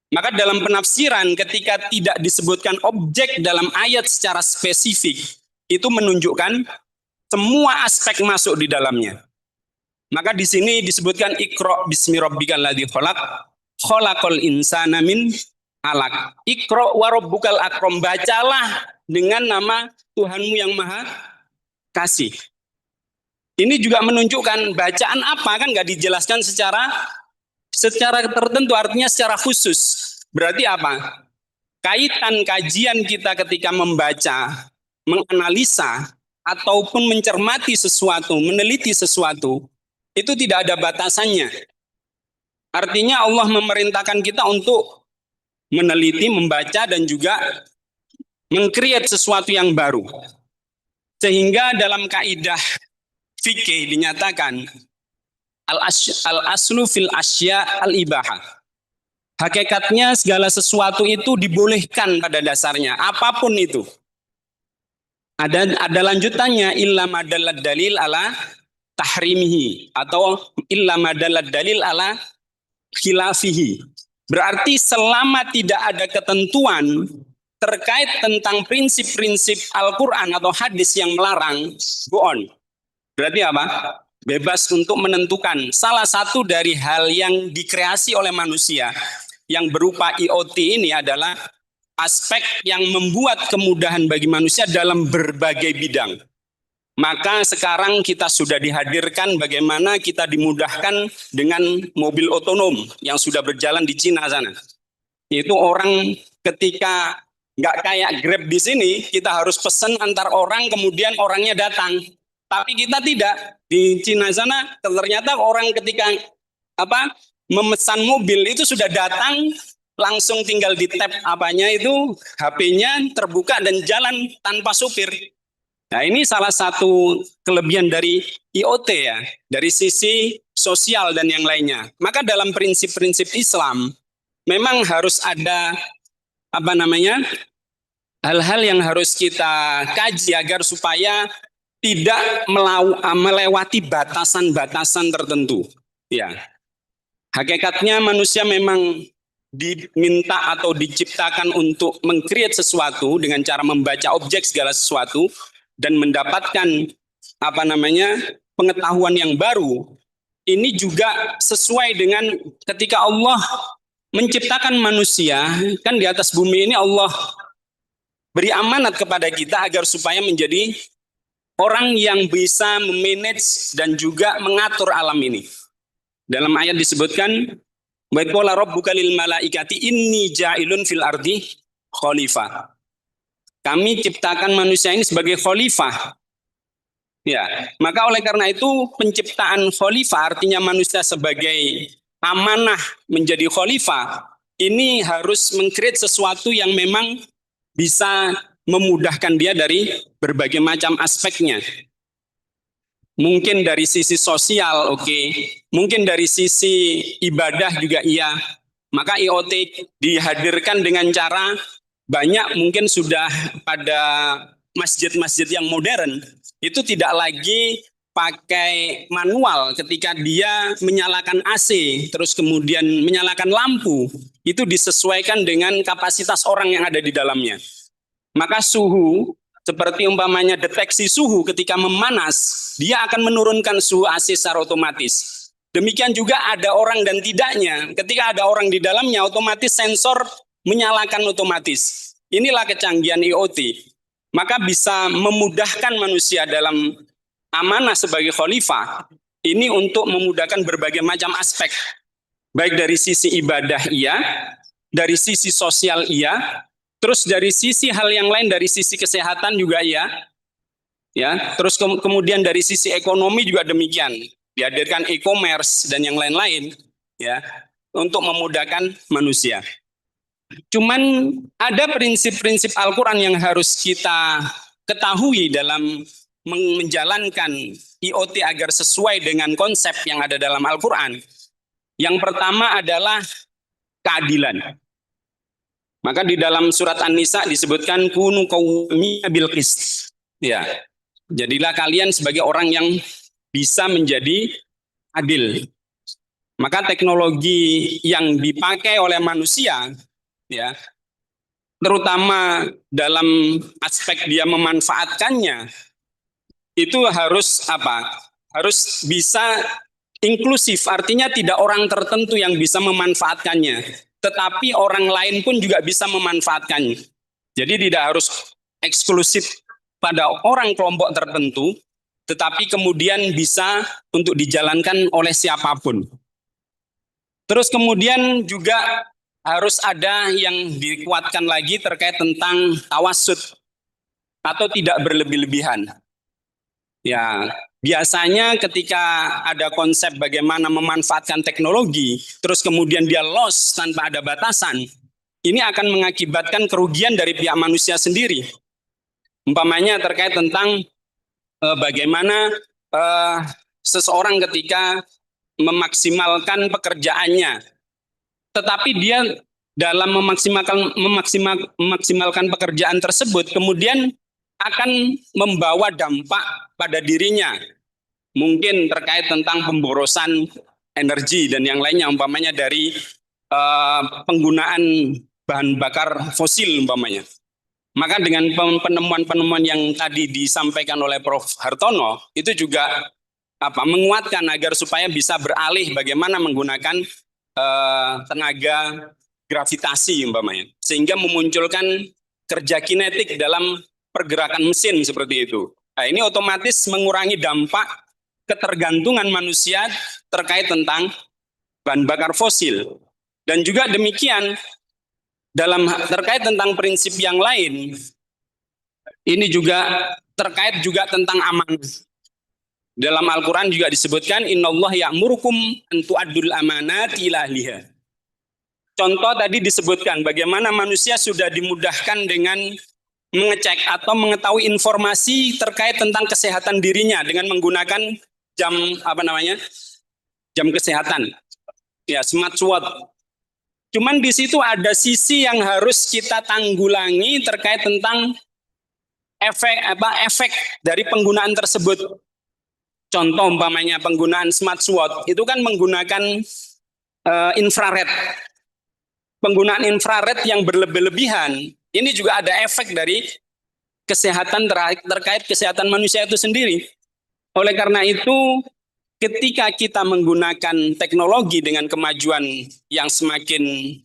Maka dalam penafsiran ketika tidak disebutkan objek dalam ayat secara spesifik, itu menunjukkan semua aspek masuk di dalamnya. Maka di sini disebutkan Iqra bismi rabbikal ladzi khalaq, khalaqal insana min alaq. Iqra wa rabbukal akram, bacalah dengan nama Tuhanmu yang Maha Kasih. Ini juga menunjukkan bacaan apa kan nggak dijelaskan secara tertentu, artinya secara khusus. Berarti apa? Kaitan kajian kita ketika membaca, menganalisa, ataupun mencermati sesuatu, meneliti sesuatu, itu tidak ada batasannya. Artinya Allah memerintahkan kita untuk meneliti, membaca, dan juga meng-create sesuatu yang baru. Sehingga dalam kaidah fikih dinyatakan al-aslu fil asya al-ibahah. Hakikatnya segala sesuatu itu dibolehkan pada dasarnya, apapun itu. Ada lanjutannya, illa madallad dalil ala tahrimihi atau illa madallad dalil ala khilafihi. Berarti selama tidak ada ketentuan terkait tentang prinsip-prinsip Al-Quran atau hadis yang melarang, go on. Berarti apa? Bebas untuk menentukan. Salah satu dari hal yang dikreasi oleh manusia yang berupa IoT ini adalah aspek yang membuat kemudahan bagi manusia dalam berbagai bidang. Maka sekarang kita sudah dihadirkan bagaimana kita dimudahkan dengan mobil otonom yang sudah berjalan di Cina sana. Itu orang ketika nggak kayak Grab di sini, kita harus pesan antar orang, kemudian orangnya datang. Tapi kita tidak. Di Cina sana ternyata orang ketika memesan mobil itu sudah datang, langsung tinggal di tap apanya itu, HP-nya terbuka dan jalan tanpa supir. Nah, ini salah satu kelebihan dari IoT ya, dari sisi sosial dan yang lainnya. Maka dalam prinsip-prinsip Islam memang harus ada hal-hal yang harus kita kaji agar supaya tidak melewati batasan-batasan tertentu. Ya, hakikatnya manusia memang diminta atau diciptakan untuk meng-create sesuatu dengan cara membaca objek segala sesuatu dan mendapatkan pengetahuan yang baru. Ini juga sesuai dengan ketika Allah menciptakan manusia, kan di atas bumi ini Allah beri amanat kepada kita agar supaya menjadi orang yang bisa memanage dan juga mengatur alam ini. Dalam ayat disebutkan, wa qala rabbuka lil malaikati inni ja'ilun fil ardi khalifah. Kami ciptakan manusia ini sebagai khalifah. Ya, maka oleh karena itu penciptaan khalifah artinya manusia sebagai amanah menjadi khalifah, ini harus meng-create sesuatu yang memang bisa memudahkan dia dari berbagai macam aspeknya. Mungkin dari sisi sosial, oke. Mungkin dari sisi ibadah juga iya. Maka IoT dihadirkan dengan cara banyak mungkin sudah pada masjid-masjid yang modern itu tidak lagi pakai manual ketika dia menyalakan AC, terus kemudian menyalakan lampu, itu disesuaikan dengan kapasitas orang yang ada di dalamnya. Maka suhu, seperti umpamanya deteksi suhu ketika memanas, dia akan menurunkan suhu AC secara otomatis. Demikian juga ada orang dan tidaknya. Ketika ada orang di dalamnya, otomatis sensor menyalakan otomatis. Inilah kecanggihan IoT. Maka bisa memudahkan manusia dalam amanah sebagai khalifah ini untuk memudahkan berbagai macam aspek, baik dari sisi ibadah iya, dari sisi sosial iya, terus dari sisi hal yang lain, dari sisi kesehatan juga iya, ya, terus kemudian dari sisi ekonomi juga demikian, dihadirkan e-commerce dan yang lain-lain, ya, untuk memudahkan manusia. Cuman ada prinsip-prinsip Al-Quran yang harus kita ketahui dalam menjalankan IoT agar sesuai dengan konsep yang ada dalam Al-Quran. Yang pertama adalah keadilan. Maka di dalam surat An-Nisa disebutkan kunu qawmiyya bil qist. Ya. Jadilah kalian sebagai orang yang bisa menjadi adil. Maka teknologi yang dipakai oleh manusia, ya, terutama dalam aspek dia memanfaatkannya, itu harus apa? Harus bisa inklusif, artinya tidak orang tertentu yang bisa memanfaatkannya, tetapi orang lain pun juga bisa memanfaatkannya. Jadi tidak harus eksklusif pada orang kelompok tertentu, tetapi kemudian bisa untuk dijalankan oleh siapapun. Terus kemudian juga harus ada yang dikuatkan lagi terkait tentang tawassut atau tidak berlebih-lebihan. Ya, biasanya ketika ada konsep bagaimana memanfaatkan teknologi, terus kemudian dia loss tanpa ada batasan, ini akan mengakibatkan kerugian dari pihak manusia sendiri. Umpamanya terkait tentang bagaimana seseorang ketika memaksimalkan pekerjaannya, tetapi dia dalam memaksimalkan pekerjaan tersebut kemudian akan membawa dampak pada dirinya, mungkin terkait tentang pemborosan energi dan yang lainnya, umpamanya dari penggunaan bahan bakar fosil umpamanya. Maka dengan penemuan-penemuan yang tadi disampaikan oleh Prof. Hartono itu juga menguatkan agar supaya bisa beralih bagaimana menggunakan tenaga gravitasi umpamanya, sehingga memunculkan kerja kinetik dalam pergerakan mesin seperti itu. Nah, ini otomatis mengurangi dampak ketergantungan manusia terkait tentang bahan bakar fosil. Dan juga demikian terkait tentang prinsip yang lain, ini juga terkait juga tentang amanah. Dalam Al-Quran juga disebutkan innallaha ya'murukum an tu'addul amanati ila ahliha. Contoh tadi disebutkan bagaimana manusia sudah dimudahkan dengan mengecek atau mengetahui informasi terkait tentang kesehatan dirinya dengan menggunakan jam jam kesehatan, ya, smartwatch. Cuman di situ ada sisi yang harus kita tanggulangi terkait tentang efek dari penggunaan tersebut. Contoh umpamanya penggunaan smartwatch itu kan menggunakan infrared. Penggunaan infrared yang berlebih-lebihan ini juga ada efek dari kesehatan terkait kesehatan manusia itu sendiri. Oleh karena itu, ketika kita menggunakan teknologi dengan kemajuan yang semakin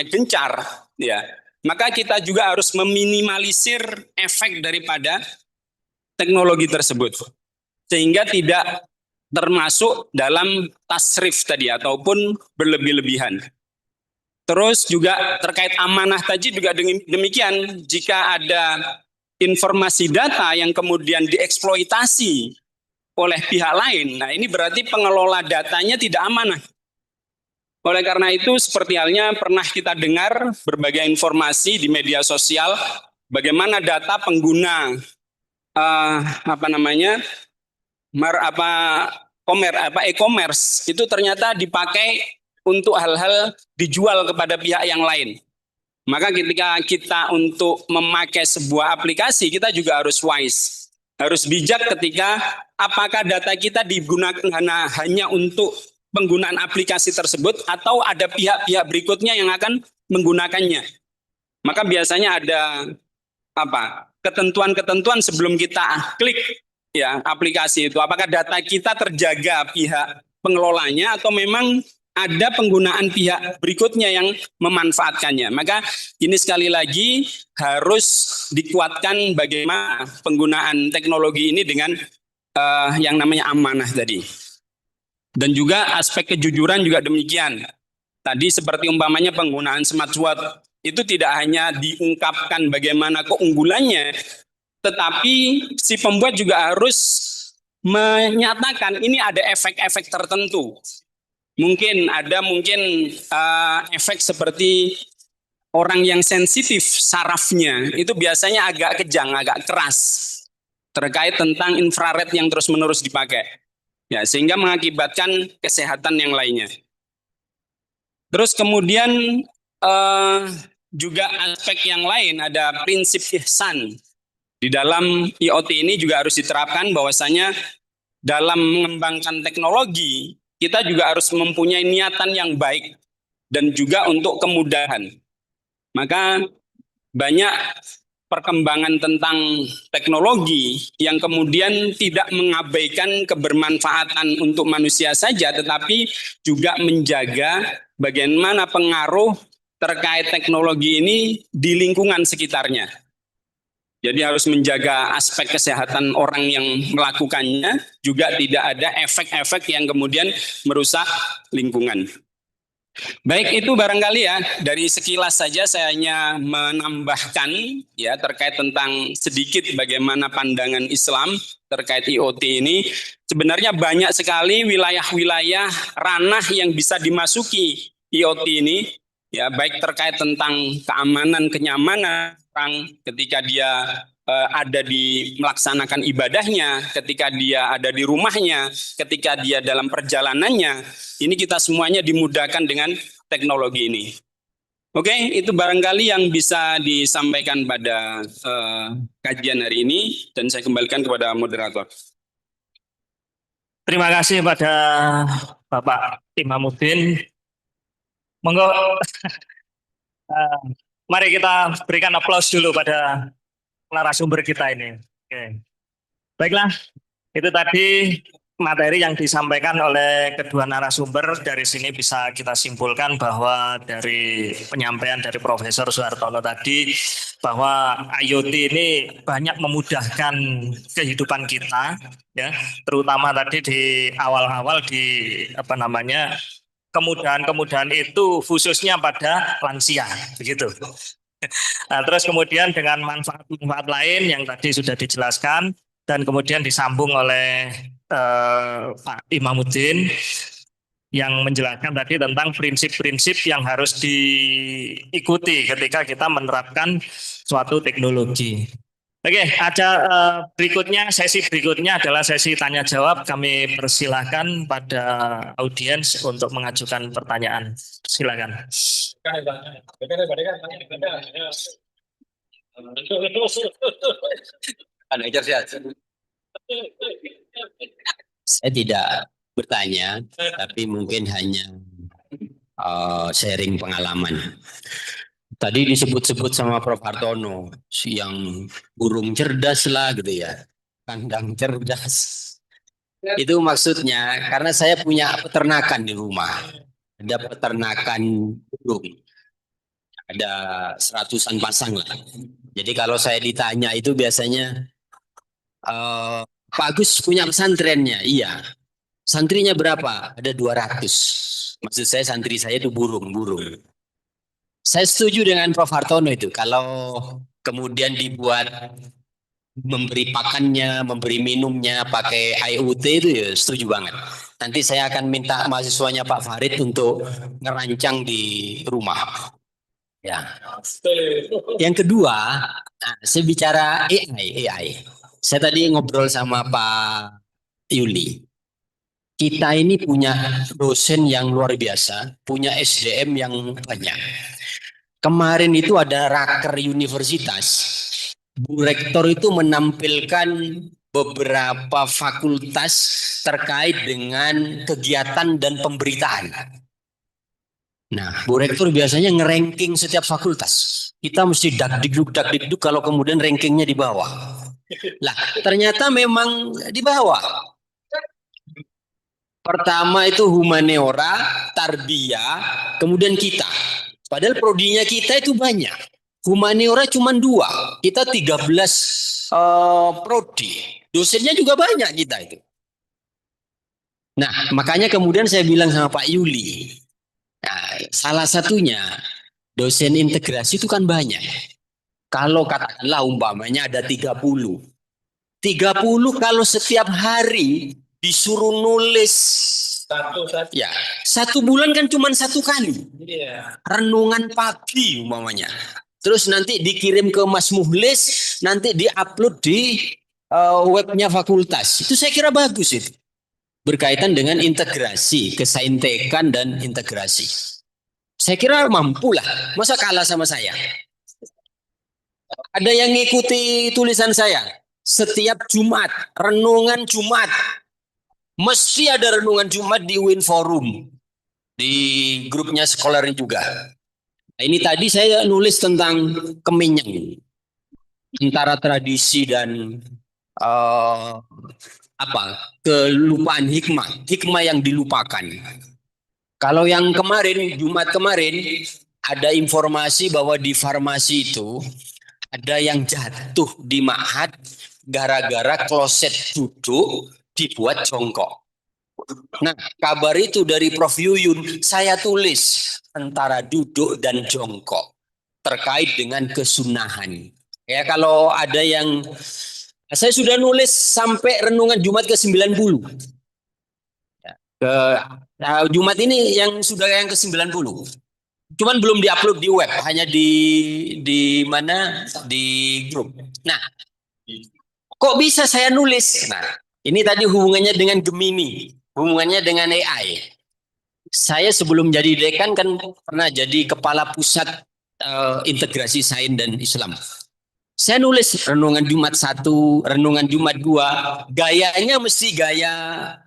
gencar, ya, maka kita juga harus meminimalisir efek daripada teknologi tersebut, sehingga tidak termasuk dalam tasrif tadi ataupun berlebih-lebihan. Terus juga terkait amanah tadi juga demikian, jika ada informasi data yang kemudian dieksploitasi oleh pihak lain, nah ini berarti pengelola datanya tidak amanah. Oleh karena itu seperti halnya pernah kita dengar berbagai informasi di media sosial bagaimana data pengguna e-commerce itu ternyata dipakai untuk hal-hal dijual kepada pihak yang lain. Maka ketika kita untuk memakai sebuah aplikasi, kita juga harus wise, harus bijak ketika apakah data kita digunakan hanya untuk penggunaan aplikasi tersebut atau ada pihak-pihak berikutnya yang akan menggunakannya. Maka biasanya ada ketentuan-ketentuan sebelum kita klik ya aplikasi itu. Apakah data kita terjaga pihak pengelolanya atau memang ada penggunaan pihak berikutnya yang memanfaatkannya. Maka ini sekali lagi harus dikuatkan bagaimana penggunaan teknologi ini dengan yang namanya amanah tadi. Dan juga aspek kejujuran juga demikian. Tadi seperti umpamanya penggunaan smartwatch itu tidak hanya diungkapkan bagaimana keunggulannya, tetapi si pembuat juga harus menyatakan ini ada efek-efek tertentu. Mungkin efek seperti orang yang sensitif sarafnya itu biasanya agak kejang, agak keras terkait tentang infrared yang terus-menerus dipakai. Ya, sehingga mengakibatkan kesehatan yang lainnya. Terus kemudian juga aspek yang lain ada prinsip ihsan. Di dalam IoT ini juga harus diterapkan bahwasanya dalam mengembangkan teknologi kita juga harus mempunyai niatan yang baik dan juga untuk kemudahan. Maka banyak perkembangan tentang teknologi yang kemudian tidak mengabaikan kebermanfaatan untuk manusia saja, tetapi juga menjaga bagaimana pengaruh terkait teknologi ini di lingkungan sekitarnya. Jadi harus menjaga aspek kesehatan orang yang melakukannya, juga tidak ada efek-efek yang kemudian merusak lingkungan. Baik, itu barangkali ya dari sekilas saja saya hanya menambahkan ya terkait tentang sedikit bagaimana pandangan Islam terkait IoT ini. Sebenarnya banyak sekali wilayah-wilayah ranah yang bisa dimasuki IoT ini ya, baik terkait tentang keamanan, kenyamanan orang ketika dia ada di melaksanakan ibadahnya, ketika dia ada di rumahnya, ketika dia dalam perjalanannya, ini kita semuanya dimudahkan dengan teknologi ini. Oke, itu barangkali yang bisa disampaikan pada kajian hari ini, dan saya kembalikan kepada moderator. Terima kasih pada Bapak Imamuddin. Monggo, mari kita berikan aplaus dulu pada narasumber kita ini. Oke. Baiklah, itu tadi materi yang disampaikan oleh kedua narasumber. Dari sini bisa kita simpulkan bahwa dari penyampaian dari Profesor Suhartono tadi, bahwa IoT ini banyak memudahkan kehidupan kita, ya, terutama tadi di awal-awal di kemudahan itu khususnya pada lansia, begitu. Nah, terus kemudian dengan manfaat-manfaat lain yang tadi sudah dijelaskan dan kemudian disambung oleh Pak Imamuddin yang menjelaskan tadi tentang prinsip-prinsip yang harus diikuti ketika kita menerapkan suatu teknologi. Oke, berikutnya, sesi berikutnya adalah sesi tanya jawab. Kami persilahkan pada audiens untuk mengajukan pertanyaan. Silakan. Saya tidak bertanya, tapi mungkin hanya sharing pengalaman. Tadi disebut-sebut sama Prof. Hartono, yang burung cerdas lah gitu ya, kandang cerdas. Itu maksudnya karena saya punya peternakan di rumah, ada peternakan burung, ada 100-an pasang lah. Jadi kalau saya ditanya itu biasanya, Pak Agus punya pesantrennya? Iya. Santrinya berapa? Ada 200. Maksud saya santri saya itu burung-burung. Saya setuju dengan Prof. Hartono itu. Kalau kemudian dibuat memberi pakannya, memberi minumnya pakai IoT itu ya setuju banget. Nanti saya akan minta mahasiswanya Pak Farid untuk ngerancang di rumah. Ya. Yang kedua, saya bicara AI. Saya tadi ngobrol sama Pak Yuli. Kita ini punya dosen yang luar biasa, punya SDM yang banyak. kemarin itu ada raker universitas. Bu Rektor itu menampilkan beberapa fakultas terkait dengan kegiatan dan pemberitaan. Nah, Bu Rektor biasanya ngeranking setiap fakultas. Kita mesti dak dikduk kalau kemudian rankingnya di bawah. Lah, ternyata memang di bawah. Pertama itu humaniora, tarbiyah, kemudian kita. Padahal prodinya kita itu banyak. Humaniora cuma 2, kita 13 prodi. Dosennya juga banyak kita itu. Nah, makanya kemudian saya bilang sama Pak Yuli, nah, salah satunya dosen integrasi itu kan banyak. Kalau katakanlah umpamanya ada 30 kalau setiap hari disuruh nulis ya 1 bulan kan cuma 1 kali. Renungan pagi umpamanya. Terus nanti dikirim ke Mas Muhlis, nanti diupload di webnya fakultas. Itu saya kira bagus itu. Berkaitan dengan integrasi, kesaintekan dan integrasi. Saya kira mampulah. Masa kalah sama saya? Ada yang ngikuti tulisan saya. Setiap Jumat, renungan Jumat. Mesti ada renungan Jumat di Win Forum. Di grupnya Scholarly juga. Nah, ini tadi saya nulis tentang Keminyang. Antara tradisi dan kelupaan hikmah yang dilupakan. Kalau yang kemarin, Jumat kemarin, ada informasi bahwa di farmasi itu ada yang jatuh di ma'had gara-gara kloset duduk dibuat jongkok. Nah, kabar itu dari Prof. Yuyun, saya tulis antara duduk dan jongkok terkait dengan kesunahan. Ya, kalau ada yang saya sudah nulis sampai renungan Jumat ke-90. Jumat ini yang sudah yang ke-90. Cuman belum diupload di web, hanya di mana? Di grup. Nah, kok bisa saya nulis? Nah, ini tadi hubungannya dengan Gemini, hubungannya dengan AI. Saya sebelum jadi dekan kan pernah jadi kepala pusat integrasi sains dan Islam. Saya nulis renungan Jumat 1, renungan Jumat 2, gayanya mesti gaya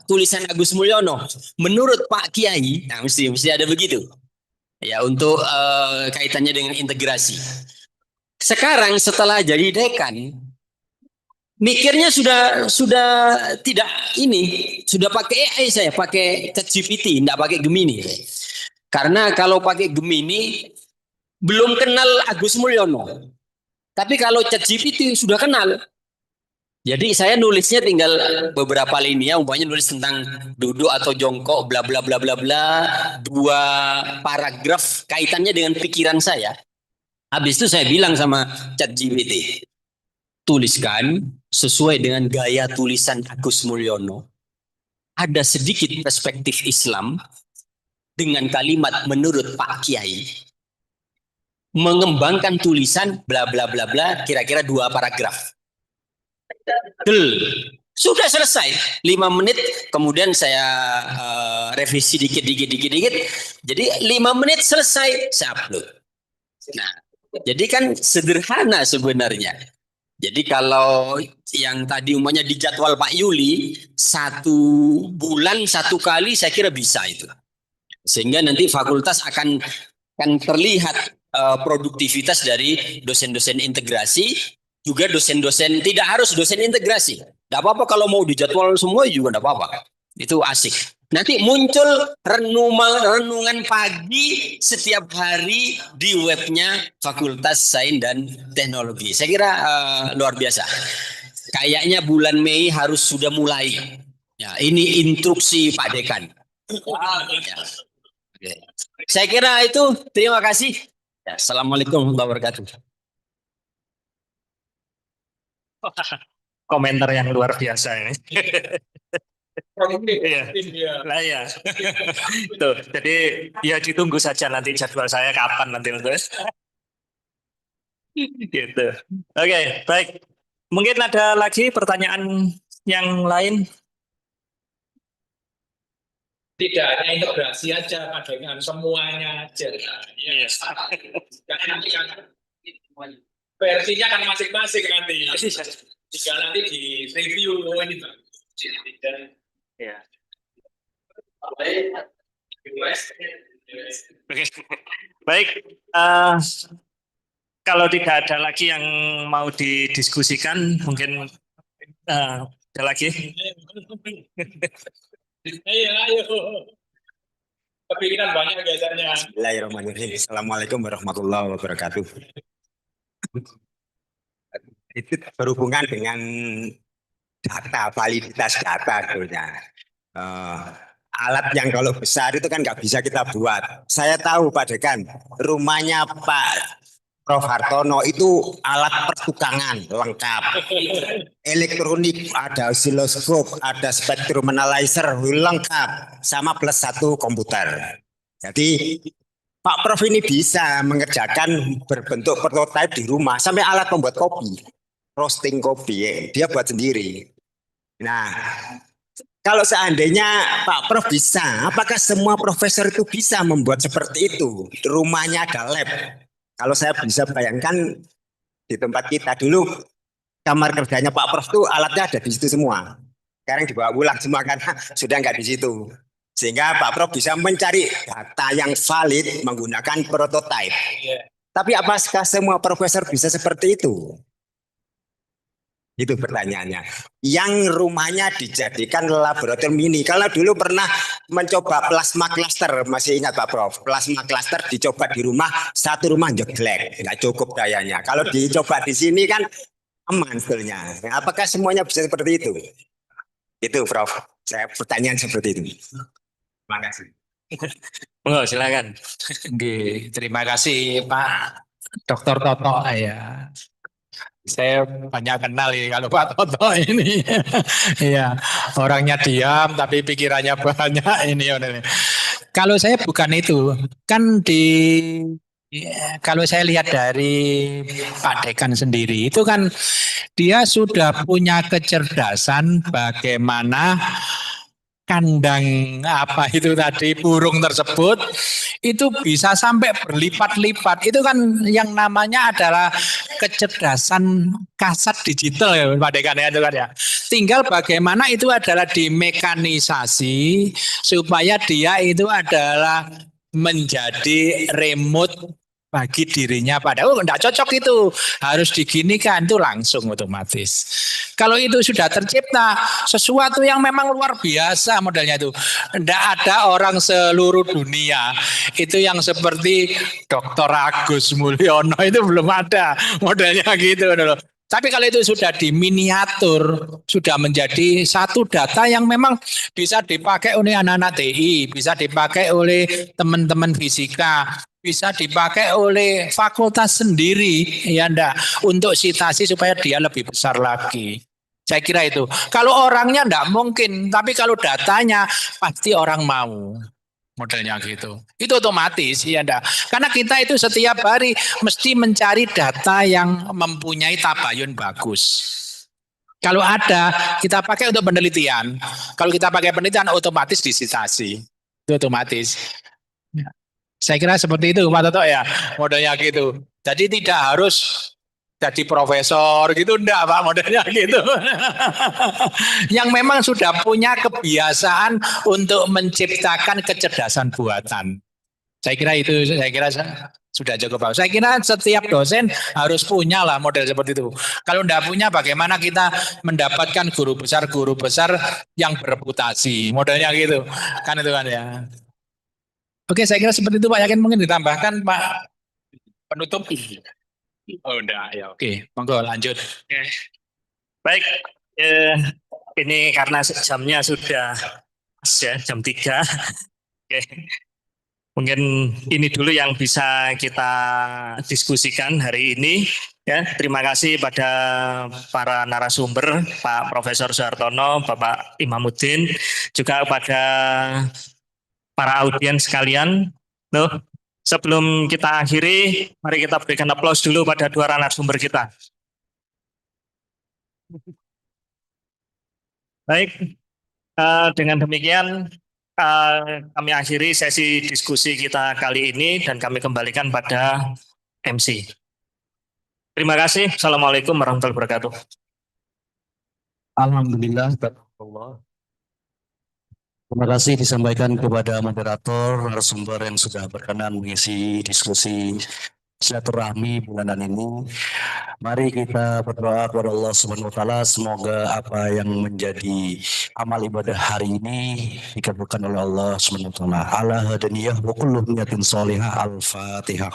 tulisan Agus Mulyono. Menurut Pak Kiai, nah mesti ada begitu. Ya, untuk kaitannya dengan integrasi. Sekarang setelah jadi dekan, mikirnya sudah tidak ini, sudah pakai AI saya, pakai ChatGPT, tidak pakai Gemini. Karena kalau pakai Gemini belum kenal Agus Mulyono. Tapi kalau ChatGPT sudah kenal. Jadi saya nulisnya tinggal beberapa linia, umpamanya nulis tentang duduk atau jongkok, bla bla bla bla bla, 2 paragraf kaitannya dengan pikiran saya. Habis itu saya bilang sama ChatGPT, tuliskan sesuai dengan gaya tulisan Agus Mulyono. Ada sedikit perspektif Islam dengan kalimat menurut Pak Kiai. Mengembangkan tulisan bla bla bla bla, kira-kira 2 paragraf. Sudah selesai 5 menit, kemudian saya revisi dikit. Jadi 5 menit selesai, saya upload. Nah, jadi kan sederhana sebenarnya. Jadi kalau yang tadi umumnya di jadwal Pak Yuli 1 bulan 1 kali, saya kira bisa itu. Sehingga nanti fakultas akan terlihat produktivitas dari dosen-dosen integrasi, juga dosen-dosen, tidak harus dosen integrasi. Tidak apa-apa kalau mau dijadwal semua juga tidak apa-apa. Itu asik. Nanti muncul renungan pagi setiap hari di webnya Fakultas Sains dan Teknologi. Saya kira luar biasa. Kayaknya bulan Mei harus sudah mulai. Ya, ini instruksi Pak Dekan. Ya. Oke. Saya kira itu. Terima kasih. Ya, Assalamualaikum warahmatullahi wabarakatuh. Komentar yang luar biasa ini. Iya. Lah ya. Tuh, jadi ya ditunggu saja nanti jadwal saya kapan nanti terus. Gitu. Oke, baik. Mungkin ada lagi pertanyaan yang lain? Tidak hanya integrasi aja, Pak dengan semuanya aja. Yes. Karena nanti kan versinya kan masing-masing nanti. Jika nanti di review ini Pak. Ya. Oke. Baik, kalau tidak ada lagi yang mau didiskusikan, mungkin ada lagi. Ayo. Kepikiran banyak biasanya. Bismillahirrahmanirrahim. Assalamualaikum warahmatullahi wabarakatuh. Itu berhubungan dengan data, validitas data sebetulnya. Alat yang kalau besar itu kan nggak bisa kita buat. Saya tahu Pak Dekan, rumahnya Pak Prof. Hartono itu alat pertukangan lengkap. Elektronik, ada oscilloscope, ada spectrum analyzer lengkap. Sama plus 1 komputer. Jadi Pak Prof ini bisa mengerjakan berbentuk prototipe di rumah. Sampai alat membuat kopi. Roasting kopi, dia buat sendiri. Nah, kalau seandainya Pak Prof bisa, apakah semua profesor itu bisa membuat seperti itu? Rumahnya ada lab. Kalau saya bisa bayangkan di tempat kita dulu, kamar kerjanya Pak Prof itu alatnya ada di situ semua. Sekarang dibawa pulang semua karena sudah nggak di situ. Sehingga Pak Prof bisa mencari data yang valid menggunakan prototipe. Tapi apakah semua profesor bisa seperti itu? Itu pertanyaannya. Yang rumahnya dijadikan laboratorium mini. Kalau dulu pernah mencoba plasma cluster, masih ingat Pak Prof? Plasma cluster dicoba di rumah, satu rumah jelek, nggak cukup dayanya. Kalau dicoba di sini kan aman sebetulnya. Apakah semuanya bisa seperti itu? Itu Prof. Saya pertanyaan seperti itu. Terima kasih. Oh, silakan. Oke, terima kasih Pak Dr. Toto ya. Saya banyak kenal ya kalau Pak Toto ini. Iya, orangnya diam tapi pikirannya banyak ini. Kalau saya bukan itu, kan kalau saya lihat dari Pak Dekan sendiri itu kan dia sudah punya kecerdasan bagaimana kandang apa itu tadi burung tersebut itu bisa sampai berlipat-lipat. Itu kan yang namanya adalah kecerdasan kasat digital ya Pak Dekan ya, itu kan ya. Tinggal bagaimana itu adalah dimekanisasi supaya dia itu adalah menjadi remote bagi dirinya pada enggak cocok itu harus diginikan itu langsung otomatis. Kalau itu sudah tercipta sesuatu yang memang luar biasa modelnya itu. Enggak ada orang seluruh dunia itu yang seperti Dr. Agus Mulyono itu belum ada modelnya gitu loh. Tapi kalau itu sudah diminiatur, sudah menjadi satu data yang memang bisa dipakai oleh anak-anak TI, bisa dipakai oleh teman-teman fisika, bisa dipakai oleh fakultas sendiri, ya enggak, untuk citasi supaya dia lebih besar lagi. Saya kira itu. Kalau orangnya enggak mungkin, tapi kalau datanya pasti orang mau. Modelnya gitu. Itu otomatis ya enggak. Karena kita itu setiap hari mesti mencari data yang mempunyai tabayun bagus. Kalau ada, kita pakai untuk penelitian. Kalau kita pakai penelitian otomatis disitasi. Itu otomatis. Saya kira seperti itu Pak Toto ya. Modelnya gitu. Jadi tidak harus jadi profesor gitu enggak Pak modelnya gitu. Yang memang sudah punya kebiasaan untuk menciptakan kecerdasan buatan. Saya kira itu, saya kira sudah cukup Pak. Saya kira setiap dosen harus punya lah model seperti itu. Kalau enggak punya bagaimana kita mendapatkan guru besar yang bereputasi. Modelnya gitu. Kan itu kan ya. Oke, saya kira seperti itu Pak. Yakin mungkin ditambahkan Pak penutup. Oh udah ya oke, monggo lanjut. Baik, ini karena jamnya sudah ya, jam 3. Oke. Mungkin ini dulu yang bisa kita diskusikan hari ini. Ya, terima kasih pada para narasumber, Pak Profesor Suhartono, Bapak Imamuddin, juga pada para audiens sekalian. Tuh, sebelum kita akhiri, mari kita berikan aplaus dulu pada dua narasumber kita. Baik, dengan demikian kami akhiri sesi diskusi kita kali ini dan kami kembalikan pada MC. Terima kasih. Assalamualaikum warahmatullahi wabarakatuh. Alhamdulillah. Terima kasih disampaikan kepada moderator, narasumber yang sudah berkenan mengisi diskusi silaturahmi bulanan ini. Mari kita berdoa kepada Allah Subhanahu wa taala, semoga apa yang menjadi amal ibadah hari ini dikabulkan oleh Allah Subhanahu wa taala. Ala hadaniyah wa kullu niyatin sholihah. Al-Fatihah.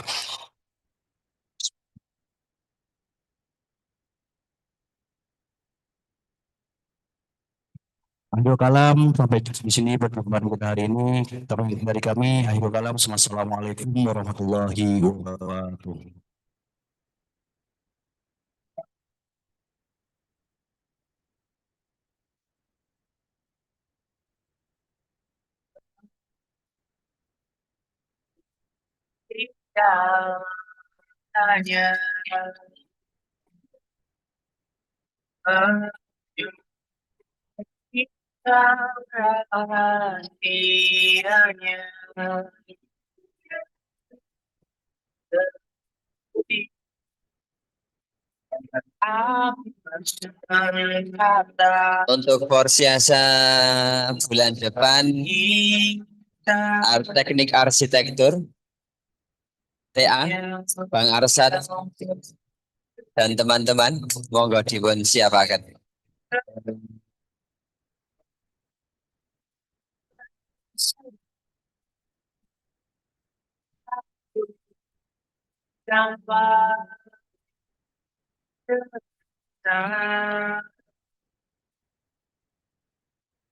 Akhirul kalam, sampai di sini pertemuan kita hari ini. Dari kami, akhirul kalam, assalamualaikum warahmatullahi wabarakatuh. Untuk Porsiasa bulan depan, teknik arsitektur, TA, Bang Arsad, dan teman-teman, monggo dipun siapakan. Tanpa